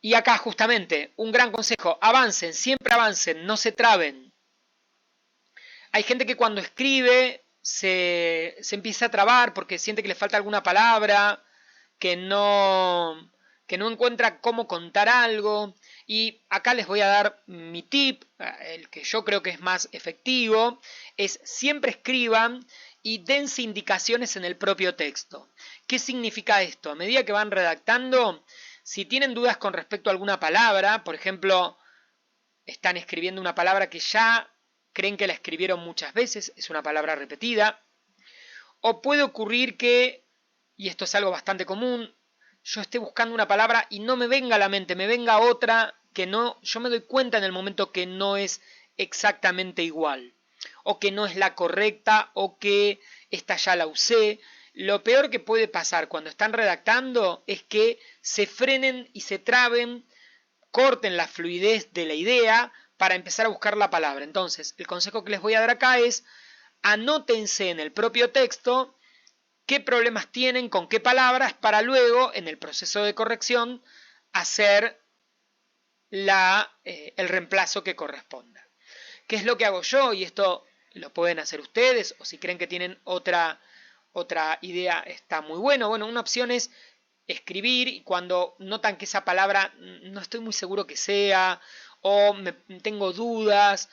Y acá justamente un gran consejo, avancen, siempre avancen, no se traben. Hay gente que cuando escribe se empieza a trabar porque siente que le falta alguna palabra, que no encuentra cómo contar algo. Y acá les voy a dar mi tip, el que yo creo que es más efectivo, es siempre escriban y dense indicaciones en el propio texto. ¿Qué significa esto? A medida que van redactando, si tienen dudas con respecto a alguna palabra, por ejemplo, están escribiendo una palabra que ya creen que la escribieron muchas veces, es una palabra repetida, o puede ocurrir que, y esto es algo bastante común, yo esté buscando una palabra y no me venga a la mente, me venga otra que no, yo me doy cuenta en el momento que no es exactamente igual, o que no es la correcta, o que esta ya la usé. Lo peor que puede pasar cuando están redactando es que se frenen y se traben, corten la fluidez de la idea para empezar a buscar la palabra. Entonces, el consejo que les voy a dar acá es: anótense en el propio texto qué problemas tienen con qué palabras para luego, en el proceso de corrección, hacer el reemplazo que corresponda. ¿Qué es lo que hago yo? Y esto lo pueden hacer ustedes, o si creen que tienen otra idea, está muy bueno. Bueno, una opción es escribir, y cuando notan que esa palabra no estoy muy seguro que sea, o tengo dudas,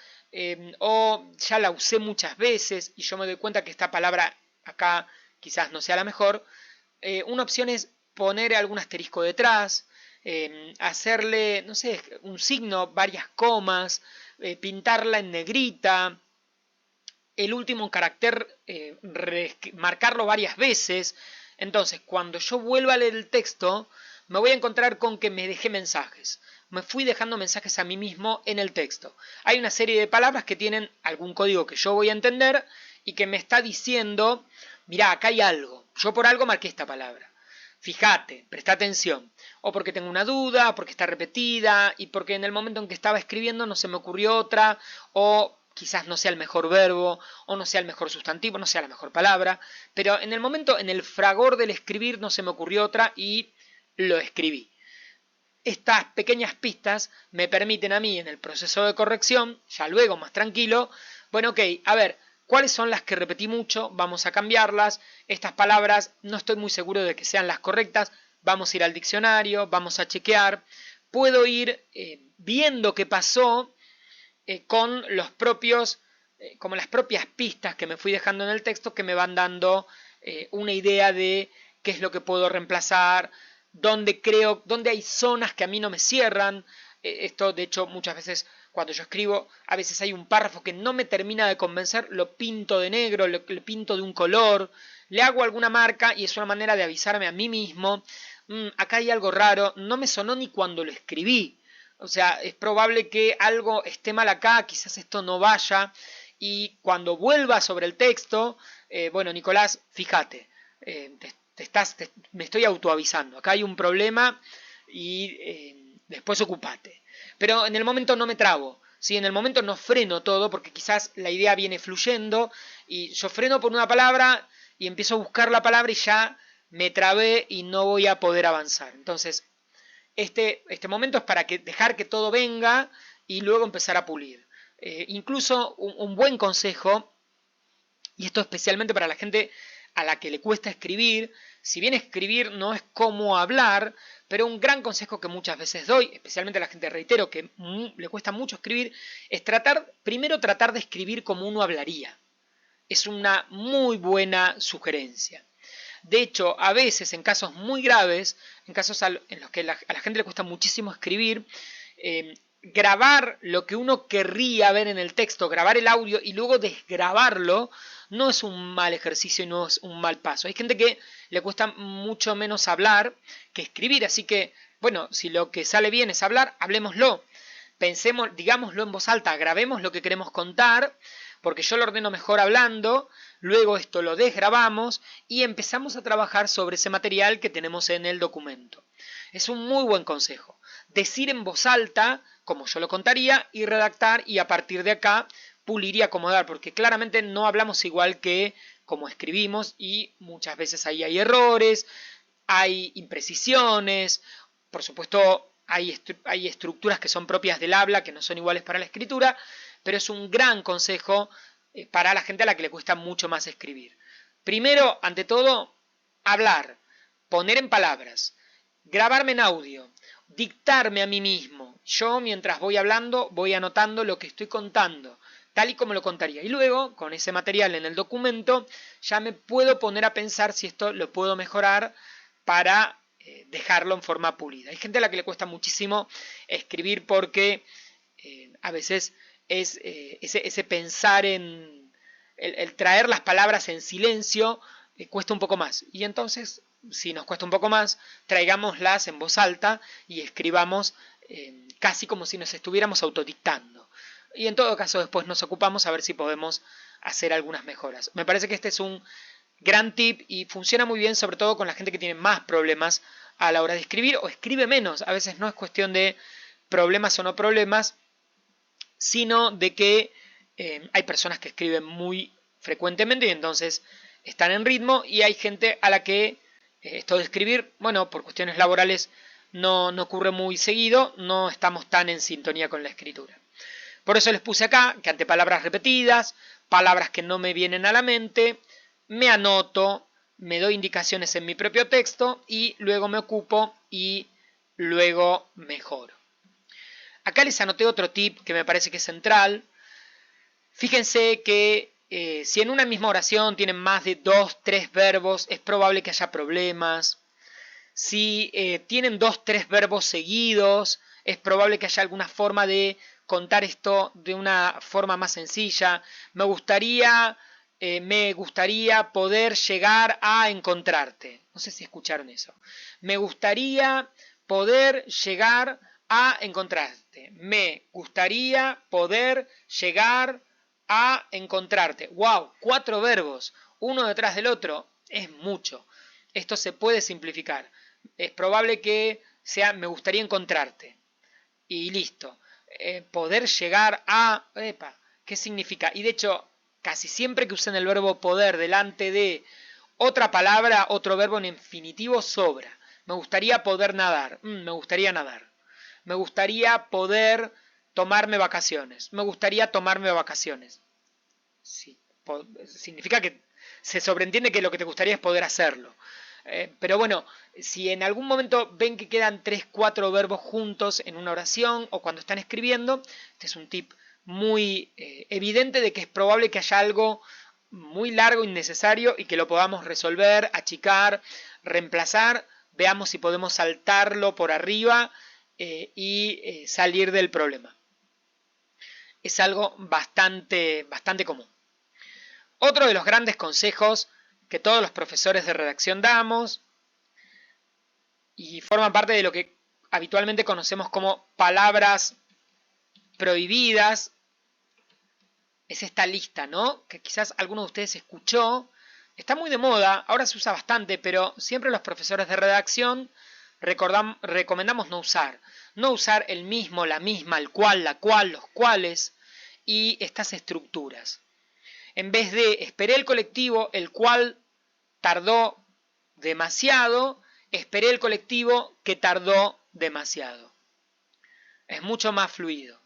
o ya la usé muchas veces y yo me doy cuenta que esta palabra acá quizás no sea la mejor, una opción es poner algún asterisco detrás, hacerle, no sé, un signo, varias comas, pintarla en negrita, el último carácter marcarlo varias veces. Entonces, cuando yo vuelva a leer el texto, me voy a encontrar con que me dejé mensajes. Me fui dejando mensajes a mí mismo en el texto. Hay una serie de palabras que tienen algún código que yo voy a entender y que me está diciendo: mirá, acá hay algo. Yo por algo marqué esta palabra. Fíjate, presta atención. O porque tengo una duda, porque está repetida, y porque en el momento en que estaba escribiendo no se me ocurrió otra, o quizás no sea el mejor verbo, o no sea el mejor sustantivo, no sea la mejor palabra, pero en el momento, en el fragor del escribir, no se me ocurrió otra y lo escribí. Estas pequeñas pistas me permiten a mí, en el proceso de corrección, ya luego más tranquilo, bueno, ok, a ver, ¿cuáles son las que repetí mucho? Vamos a cambiarlas. Estas palabras no estoy muy seguro de que sean las correctas. Vamos a ir al diccionario, vamos a chequear. Puedo ir viendo qué pasó con los propios, como las propias pistas que me fui dejando en el texto, que me van dando una idea de qué es lo que puedo reemplazar, dónde hay zonas que a mí no me cierran. Esto, de hecho, muchas veces cuando yo escribo, a veces hay un párrafo que no me termina de convencer, lo pinto de negro, lo pinto de un color, le hago alguna marca y es una manera de avisarme a mí mismo: acá hay algo raro, no me sonó ni cuando lo escribí. O sea, es probable que algo esté mal acá, quizás esto no vaya. Y cuando vuelva sobre el texto, bueno, Nicolás, fíjate, me estoy autoavisando. Acá hay un problema y después ocupate. Pero en el momento no me trabo, ¿sí? En el momento no freno todo, porque quizás la idea viene fluyendo y yo freno por una palabra y empiezo a buscar la palabra y ya me trabé y no voy a poder avanzar. Entonces, este momento es para dejar que todo venga y luego empezar a pulir. Incluso un buen consejo, y esto especialmente para la gente a la que le cuesta escribir, si bien escribir no es como hablar, pero un gran consejo que muchas veces doy, especialmente a la gente, reitero, que le cuesta mucho escribir, es primero tratar de escribir como uno hablaría. Es una muy buena sugerencia. De hecho, a veces, en casos muy graves, en casos en los que a la gente le cuesta muchísimo escribir, grabar lo que uno querría ver en el texto, grabar el audio y luego desgrabarlo, no es un mal ejercicio y no es un mal paso. Hay gente que le cuesta mucho menos hablar que escribir, así que, bueno, si lo que sale bien es hablar, hablemoslo. Pensemos, digámoslo en voz alta, grabemos lo que queremos contar, porque yo lo ordeno mejor hablando, luego esto lo desgrabamos y empezamos a trabajar sobre ese material que tenemos en el documento. Es un muy buen consejo. Decir en voz alta, como yo lo contaría, y redactar, y a partir de acá pulir y acomodar, porque claramente no hablamos igual que como escribimos y muchas veces ahí hay errores, hay imprecisiones, por supuesto hay estructuras que son propias del habla, que no son iguales para la escritura, pero es un gran consejo para la gente a la que le cuesta mucho más escribir. Primero, ante todo, hablar, poner en palabras, grabarme en audio, dictarme a mí mismo. Yo, mientras voy hablando, voy anotando lo que estoy contando, tal y como lo contaría. Y luego, con ese material en el documento, ya me puedo poner a pensar si esto lo puedo mejorar para dejarlo en forma pulida. Hay gente a la que le cuesta muchísimo escribir porque a veces es ese pensar en el traer las palabras en silencio, cuesta un poco más. Y entonces, si nos cuesta un poco más, traigámoslas en voz alta y escribamos casi como si nos estuviéramos autodictando. Y en todo caso después nos ocupamos a ver si podemos hacer algunas mejoras. Me parece que este es un gran tip y funciona muy bien, sobre todo con la gente que tiene más problemas a la hora de escribir o escribe menos. A veces no es cuestión de problemas o no problemas, sino de que hay personas que escriben muy frecuentemente y entonces están en ritmo, y hay gente a la que esto de escribir, bueno, por cuestiones laborales no ocurre muy seguido, no estamos tan en sintonía con la escritura. Por eso les puse acá que ante palabras repetidas, palabras que no me vienen a la mente, me anoto, me doy indicaciones en mi propio texto y luego me ocupo y luego mejoro. Acá les anoté otro tip que me parece que es central. Fíjense que si en una misma oración tienen más de 2, 3 verbos, es probable que haya problemas. Si tienen 2, 3 verbos seguidos, es probable que haya alguna forma de contar esto de una forma más sencilla. Me gustaría poder llegar a encontrarte. No sé si escucharon eso. Me gustaría poder llegar a encontrarte. Me gustaría poder llegar a encontrarte. ¡Wow! 4 verbos, uno detrás del otro. Es mucho. Esto se puede simplificar. Es probable que sea me gustaría encontrarte. Y listo. Poder llegar a... Epa, ¿qué significa? Y de hecho, casi siempre que usen el verbo poder delante de otra palabra, otro verbo en infinitivo sobra. Me gustaría poder nadar. Me gustaría nadar. Me gustaría poder tomarme vacaciones. Me gustaría tomarme vacaciones. Sí, significa que se sobreentiende que lo que te gustaría es poder hacerlo. Pero bueno, si en algún momento ven que quedan 3, 4 verbos juntos en una oración o cuando están escribiendo, este es un tip muy evidente de que es probable que haya algo muy largo, innecesario, y que lo podamos resolver, achicar, reemplazar. Veamos si podemos saltarlo por arriba y salir del problema. Es algo bastante común. Otro de los grandes consejos que todos los profesores de redacción damos y forman parte de lo que habitualmente conocemos como palabras prohibidas es esta lista, ¿no? Que quizás alguno de ustedes escuchó. Está muy de moda, ahora se usa bastante, pero siempre los profesores de redacción recomendamos no usar. No usar el mismo, la misma, el cual, la cual, los cuales y estas estructuras. En vez de esperé el colectivo, el cual tardó demasiado, esperé el colectivo que tardó demasiado. Es mucho más fluido.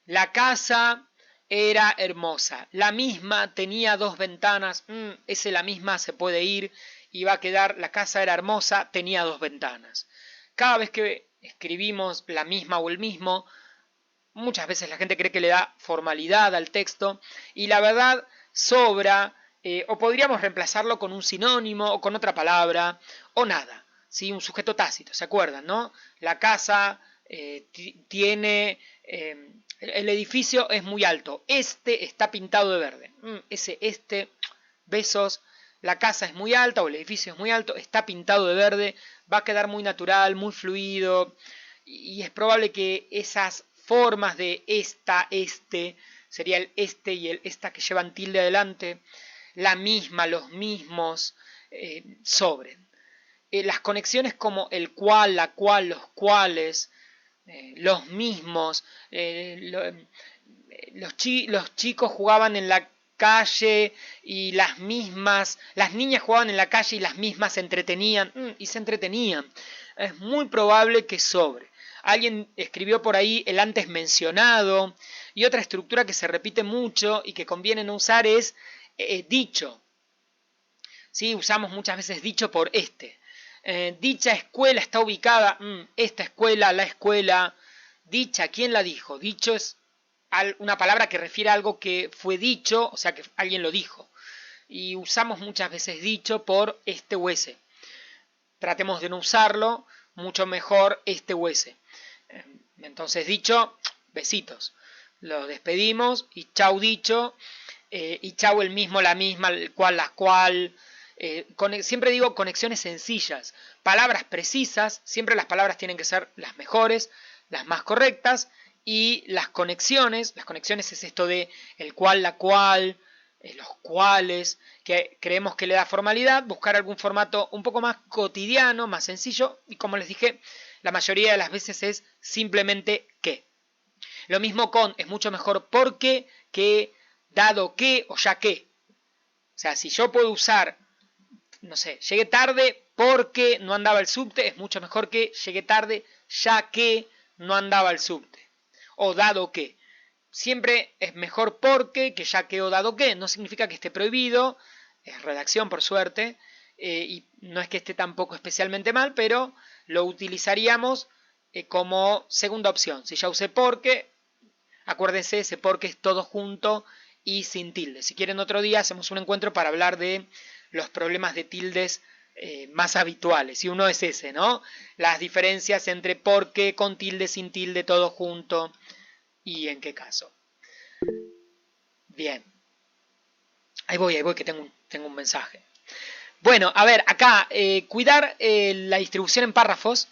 La casa era hermosa. La misma tenía 2 ventanas. Ese la misma se puede ir y va a quedar la casa era hermosa, tenía 2 ventanas. Cada vez que escribimos la misma o el mismo, muchas veces la gente cree que le da formalidad al texto y la verdad sobra, o podríamos reemplazarlo con un sinónimo o con otra palabra o nada, ¿sí? Un sujeto tácito, ¿se acuerdan, no? La casa tiene... el edificio es muy alto, este está pintado de verde. Besos, la casa es muy alta o el edificio es muy alto, está pintado de verde, va a quedar muy natural, muy fluido, y es probable que esas formas de esta, este, sería el este y el esta que llevan tilde adelante, la misma, los mismos, sobren. Las conexiones como el cual, la cual, los cuales, los mismos, los chicos jugaban en la calle y las niñas jugaban en la calle y las mismas se entretenían, y se entretenían. Es muy probable que sobre. Alguien escribió por ahí el antes mencionado, y otra estructura que se repite mucho y que conviene no usar es dicho. ¿Sí? Usamos muchas veces dicho por este. Dicha escuela está ubicada, esta escuela, la escuela. Dicha, ¿quién la dijo? Dicho es una palabra que refiere a algo que fue dicho, o sea que alguien lo dijo. Y usamos muchas veces dicho por este o ese. Tratemos de no usarlo, mucho mejor este o ese. Entonces dicho, besitos. Lo despedimos y chau dicho, y chau el mismo, la misma, el cual, la cual. Siempre digo conexiones sencillas, palabras precisas, siempre las palabras tienen que ser las mejores, las más correctas, y las conexiones es esto de el cual, la cual, los cuales, que creemos que le da formalidad, buscar algún formato un poco más cotidiano, más sencillo, y como les dije, la mayoría de las veces es simplemente que. Lo mismo con es mucho mejor porque que, dado que o ya que. O sea, si yo puedo usar, no sé, llegué tarde porque no andaba el subte, es mucho mejor que llegué tarde ya que no andaba el subte. O dado que. Siempre es mejor porque que ya que o dado que. No significa que esté prohibido, es redacción por suerte, y no es que esté tampoco especialmente mal, pero lo utilizaríamos como segunda opción. Si ya usé porque, acuérdense, ese porque es todo junto y sin tilde. Si quieren otro día hacemos un encuentro para hablar de los problemas de tildes más habituales. Y uno es ese, ¿no? Las diferencias entre porque, con tilde, sin tilde, todo junto y en qué caso. Bien. Ahí voy, que tengo un mensaje. Bueno, a ver, acá, cuidar la distribución en párrafos.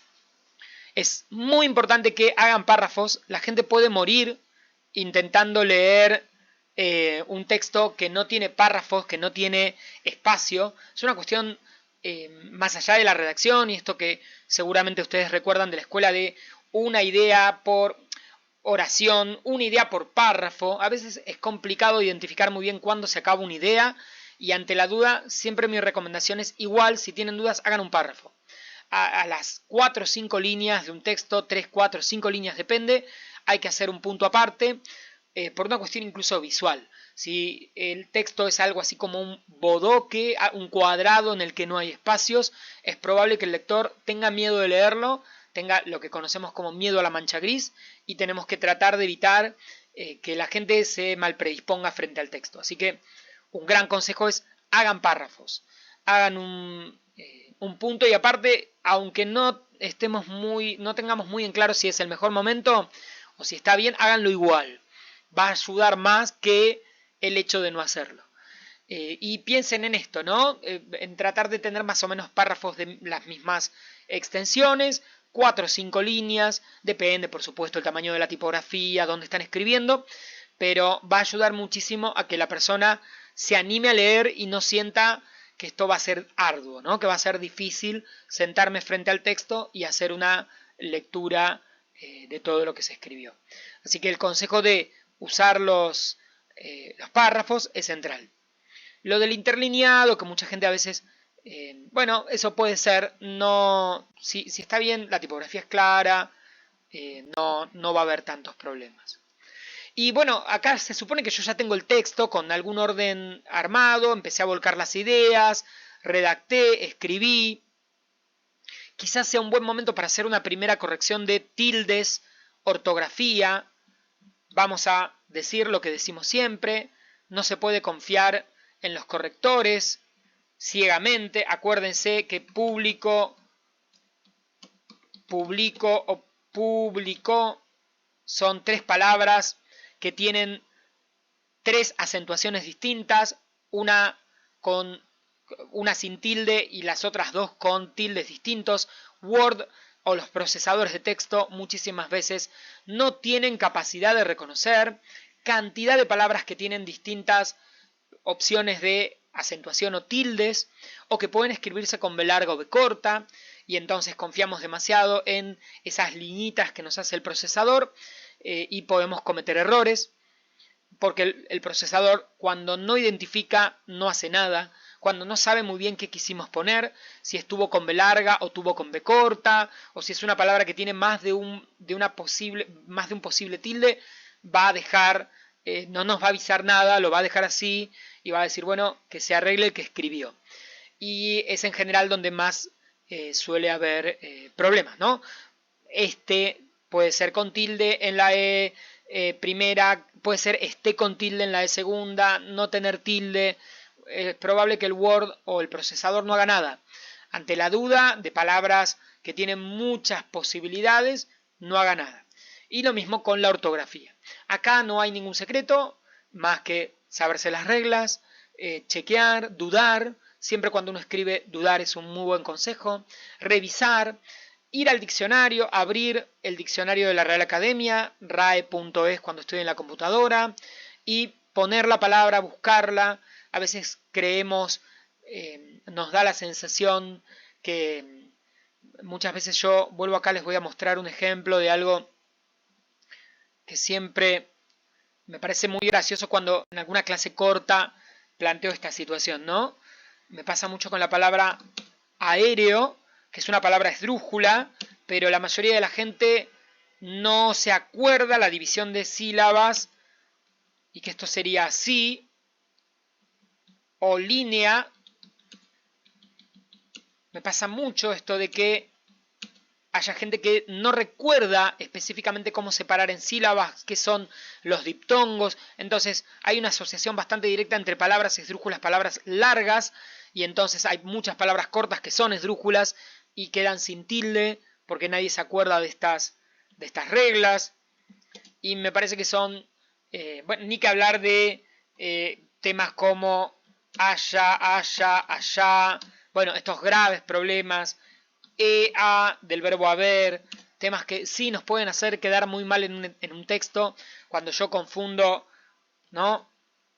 Es muy importante que hagan párrafos. La gente puede morir intentando leer un texto que no tiene párrafos, que no tiene espacio. Es una cuestión más allá de la redacción y esto que seguramente ustedes recuerdan de la escuela de una idea por oración, una idea por párrafo. A veces es complicado identificar muy bien cuándo se acaba una idea y ante la duda siempre mi recomendación es igual, si tienen dudas hagan un párrafo. A las 4 o 5 líneas de un texto, 3, 4, 5 líneas depende, hay que hacer un punto aparte por una cuestión incluso visual. Si el texto es algo así como un bodoque, un cuadrado en el que no hay espacios, es probable que el lector tenga miedo de leerlo, tenga lo que conocemos como miedo a la mancha gris y tenemos que tratar de evitar que la gente se malpredisponga frente al texto. Así que un gran consejo es hagan párrafos, hagan un punto y aparte, aunque no tengamos muy en claro si es el mejor momento o si está bien, háganlo igual. Va a ayudar más que el hecho de no hacerlo. Y piensen en esto, ¿no? En tratar de tener más o menos párrafos de las mismas extensiones, 4 o 5 líneas, depende por supuesto el tamaño de la tipografía, dónde están escribiendo, pero va a ayudar muchísimo a que la persona se anime a leer y no sienta que esto va a ser arduo, ¿no? Que va a ser difícil sentarme frente al texto y hacer una lectura de todo lo que se escribió. Así que el consejo de usar los párrafos es central. Lo del interlineado, que mucha gente a veces, bueno, eso puede ser, no, si está bien, la tipografía es clara, no va a haber tantos problemas. Y bueno, acá se supone que yo ya tengo el texto con algún orden armado, empecé a volcar las ideas, redacté, escribí. Quizás sea un buen momento para hacer una primera corrección de tildes, ortografía. Vamos a decir lo que decimos siempre, no se puede confiar en los correctores ciegamente. Acuérdense que publico o publicó son 3 palabras que tienen 3 acentuaciones distintas, una sin tilde y las otras 2 con tildes distintos. Word o los procesadores de texto muchísimas veces no tienen capacidad de reconocer cantidad de palabras que tienen distintas opciones de acentuación o tildes, o que pueden escribirse con B larga o B corta, y entonces confiamos demasiado en esas liñitas que nos hace el procesador y podemos cometer errores, porque el procesador cuando no identifica no hace nada, cuando no sabe muy bien qué quisimos poner, si estuvo con B larga o tuvo con B corta, o si es una palabra que tiene más de un posible tilde, va a dejar, no nos va a avisar nada, lo va a dejar así y va a decir, bueno, que se arregle el que escribió. Y es en general donde más suele haber problemas, ¿no? Este puede ser con tilde en la E primera, puede ser con tilde en la E segunda, no tener tilde. Es probable que el Word o el procesador no haga nada. Ante la duda de palabras que tienen muchas posibilidades, no haga nada. Y lo mismo con la ortografía. Acá no hay ningún secreto, más que saberse las reglas, chequear, dudar. Siempre cuando uno escribe, dudar es un muy buen consejo. Revisar, ir al diccionario, abrir el diccionario de la Real Academia, rae.es cuando estoy en la computadora, y poner la palabra, buscarla. A veces creemos, nos da la sensación que muchas veces yo vuelvo acá, les voy a mostrar un ejemplo de algo que siempre me parece muy gracioso cuando en alguna clase corta planteo esta situación, ¿no? Me pasa mucho con la palabra aéreo, que es una palabra esdrújula, pero la mayoría de la gente no se acuerda la división de sílabas y que esto sería así, o línea. Me pasa mucho esto de que haya gente que no recuerda específicamente cómo separar en sílabas, qué son los diptongos. Entonces hay una asociación bastante directa entre palabras esdrújulas, palabras largas, y entonces hay muchas palabras cortas que son esdrújulas y quedan sin tilde porque nadie se acuerda de estas reglas. Y me parece que son, bueno, ni que hablar de temas como allá, bueno, estos graves problemas del verbo haber, temas que sí nos pueden hacer quedar muy mal en un texto, cuando yo confundo, ¿no?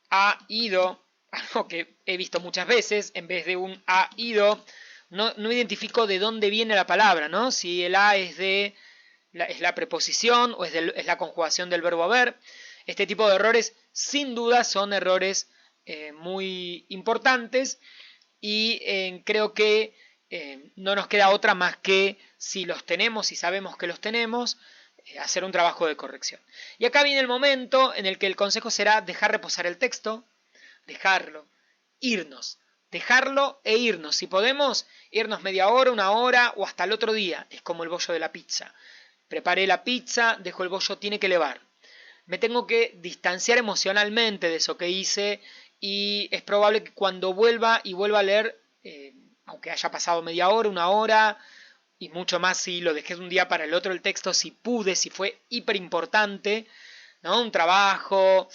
Ha ido, algo que he visto muchas veces, en vez de un ha ido, no identifico de dónde viene la palabra, ¿no? Si el ha es es la preposición o es la conjugación del verbo haber. Este tipo de errores, sin duda, son errores muy importantes y creo que no nos queda otra más que, si los tenemos y sabemos que los tenemos, hacer un trabajo de corrección. Y acá viene el momento en el que el consejo será dejar reposar el texto, dejarlo, irnos, dejarlo e irnos. Si podemos, irnos media hora, una hora o hasta el otro día. Es como el bollo de la pizza. Preparé la pizza, dejo el bollo, tiene que elevar. Me tengo que distanciar emocionalmente de eso que hice y es probable que cuando vuelva a leer, aunque haya pasado media hora, una hora y mucho más si lo dejé de un día para el otro el texto, si pude, si fue hiper importante, ¿no? Un trabajo,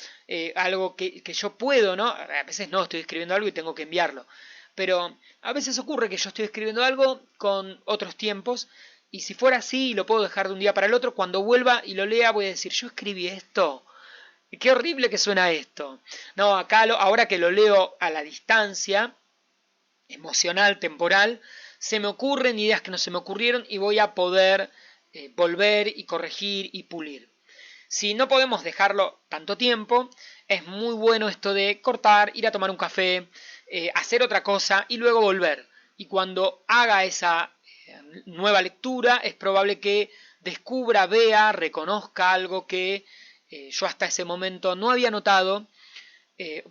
algo que yo puedo, ¿no? A veces no, estoy escribiendo algo y tengo que enviarlo. Pero a veces ocurre que yo estoy escribiendo algo con otros tiempos y si fuera así lo puedo dejar de un día para el otro, cuando vuelva y lo lea voy a decir, yo escribí esto. Qué horrible que suena esto. No, acá ahora que lo leo a la distancia, emocional, temporal, se me ocurren ideas que no se me ocurrieron y voy a poder volver y corregir y pulir. Si no podemos dejarlo tanto tiempo, es muy bueno esto de cortar, ir a tomar un café, hacer otra cosa y luego volver. Y cuando haga esa nueva lectura, es probable que descubra, vea, reconozca algo que yo hasta ese momento no había notado,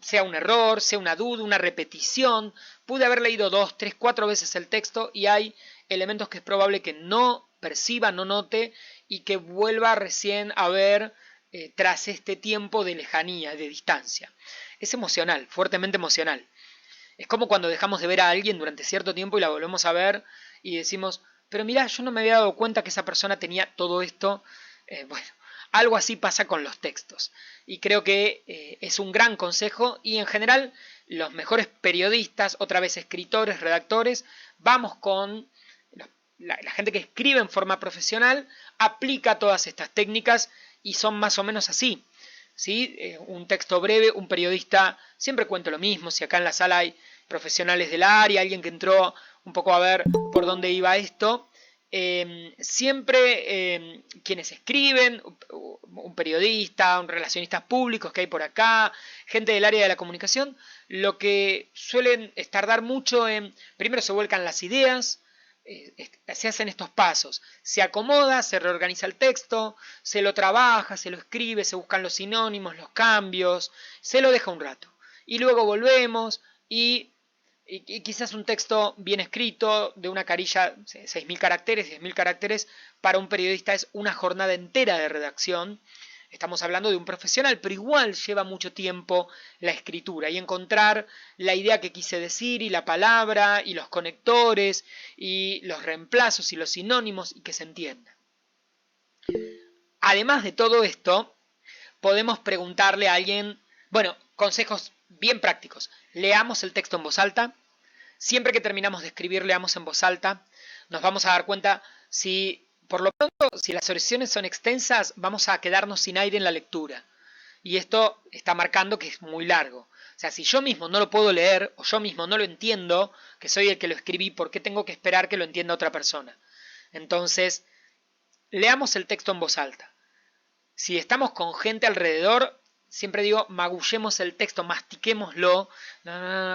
sea un error, sea una duda, una repetición. Pude haber leído 2, 3, 4 veces el texto y hay elementos que es probable que no perciba, no note y que vuelva recién a ver tras este tiempo de lejanía, de distancia. Es emocional, fuertemente emocional. Es como cuando dejamos de ver a alguien durante cierto tiempo y la volvemos a ver y decimos, pero mirá, yo no me había dado cuenta que esa persona tenía todo esto. Bueno, algo así pasa con los textos. Y creo que es un gran consejo y en general los mejores periodistas, otra vez escritores, redactores, vamos con la gente que escribe en forma profesional, aplica todas estas técnicas y son más o menos así. ¿Sí? Un texto breve, un periodista, siempre cuento lo mismo, si acá en la sala hay profesionales del área, alguien que entró un poco a ver por dónde iba esto, siempre quienes escriben, un periodista, un relacionistas públicos que hay por acá, gente del área de la comunicación, lo que suelen tardar mucho en, primero se vuelcan las ideas, se hacen estos pasos, se acomoda, se reorganiza el texto, se lo trabaja, se lo escribe, se buscan los sinónimos, los cambios, se lo deja un rato. Y luego volvemos y quizás un texto bien escrito, de una carilla, 6.000 caracteres, 10.000 caracteres, para un periodista es una jornada entera de redacción. Estamos hablando de un profesional, pero igual lleva mucho tiempo la escritura y encontrar la idea que quise decir y la palabra y los conectores y los reemplazos y los sinónimos y que se entienda. Además de todo esto, podemos preguntarle a alguien, bueno, consejos bien prácticos. Leamos el texto en voz alta. Siempre que terminamos de escribir, leamos en voz alta. Nos vamos a dar cuenta si, por lo pronto, si las oraciones son extensas, vamos a quedarnos sin aire en la lectura. Y esto está marcando que es muy largo. O sea, si yo mismo no lo puedo leer o yo mismo no lo entiendo, que soy el que lo escribí, ¿por qué tengo que esperar que lo entienda otra persona? Entonces, leamos el texto en voz alta. Si estamos con gente alrededor, siempre digo, magullemos el texto, mastiquémoslo,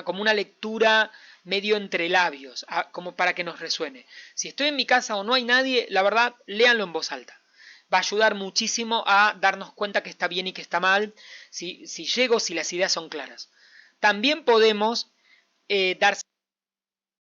como una lectura medio entre labios, como para que nos resuene. Si estoy en mi casa o no hay nadie, la verdad, léanlo en voz alta. Va a ayudar muchísimo a darnos cuenta que está bien y que está mal, si llego, si las ideas son claras. También podemos dar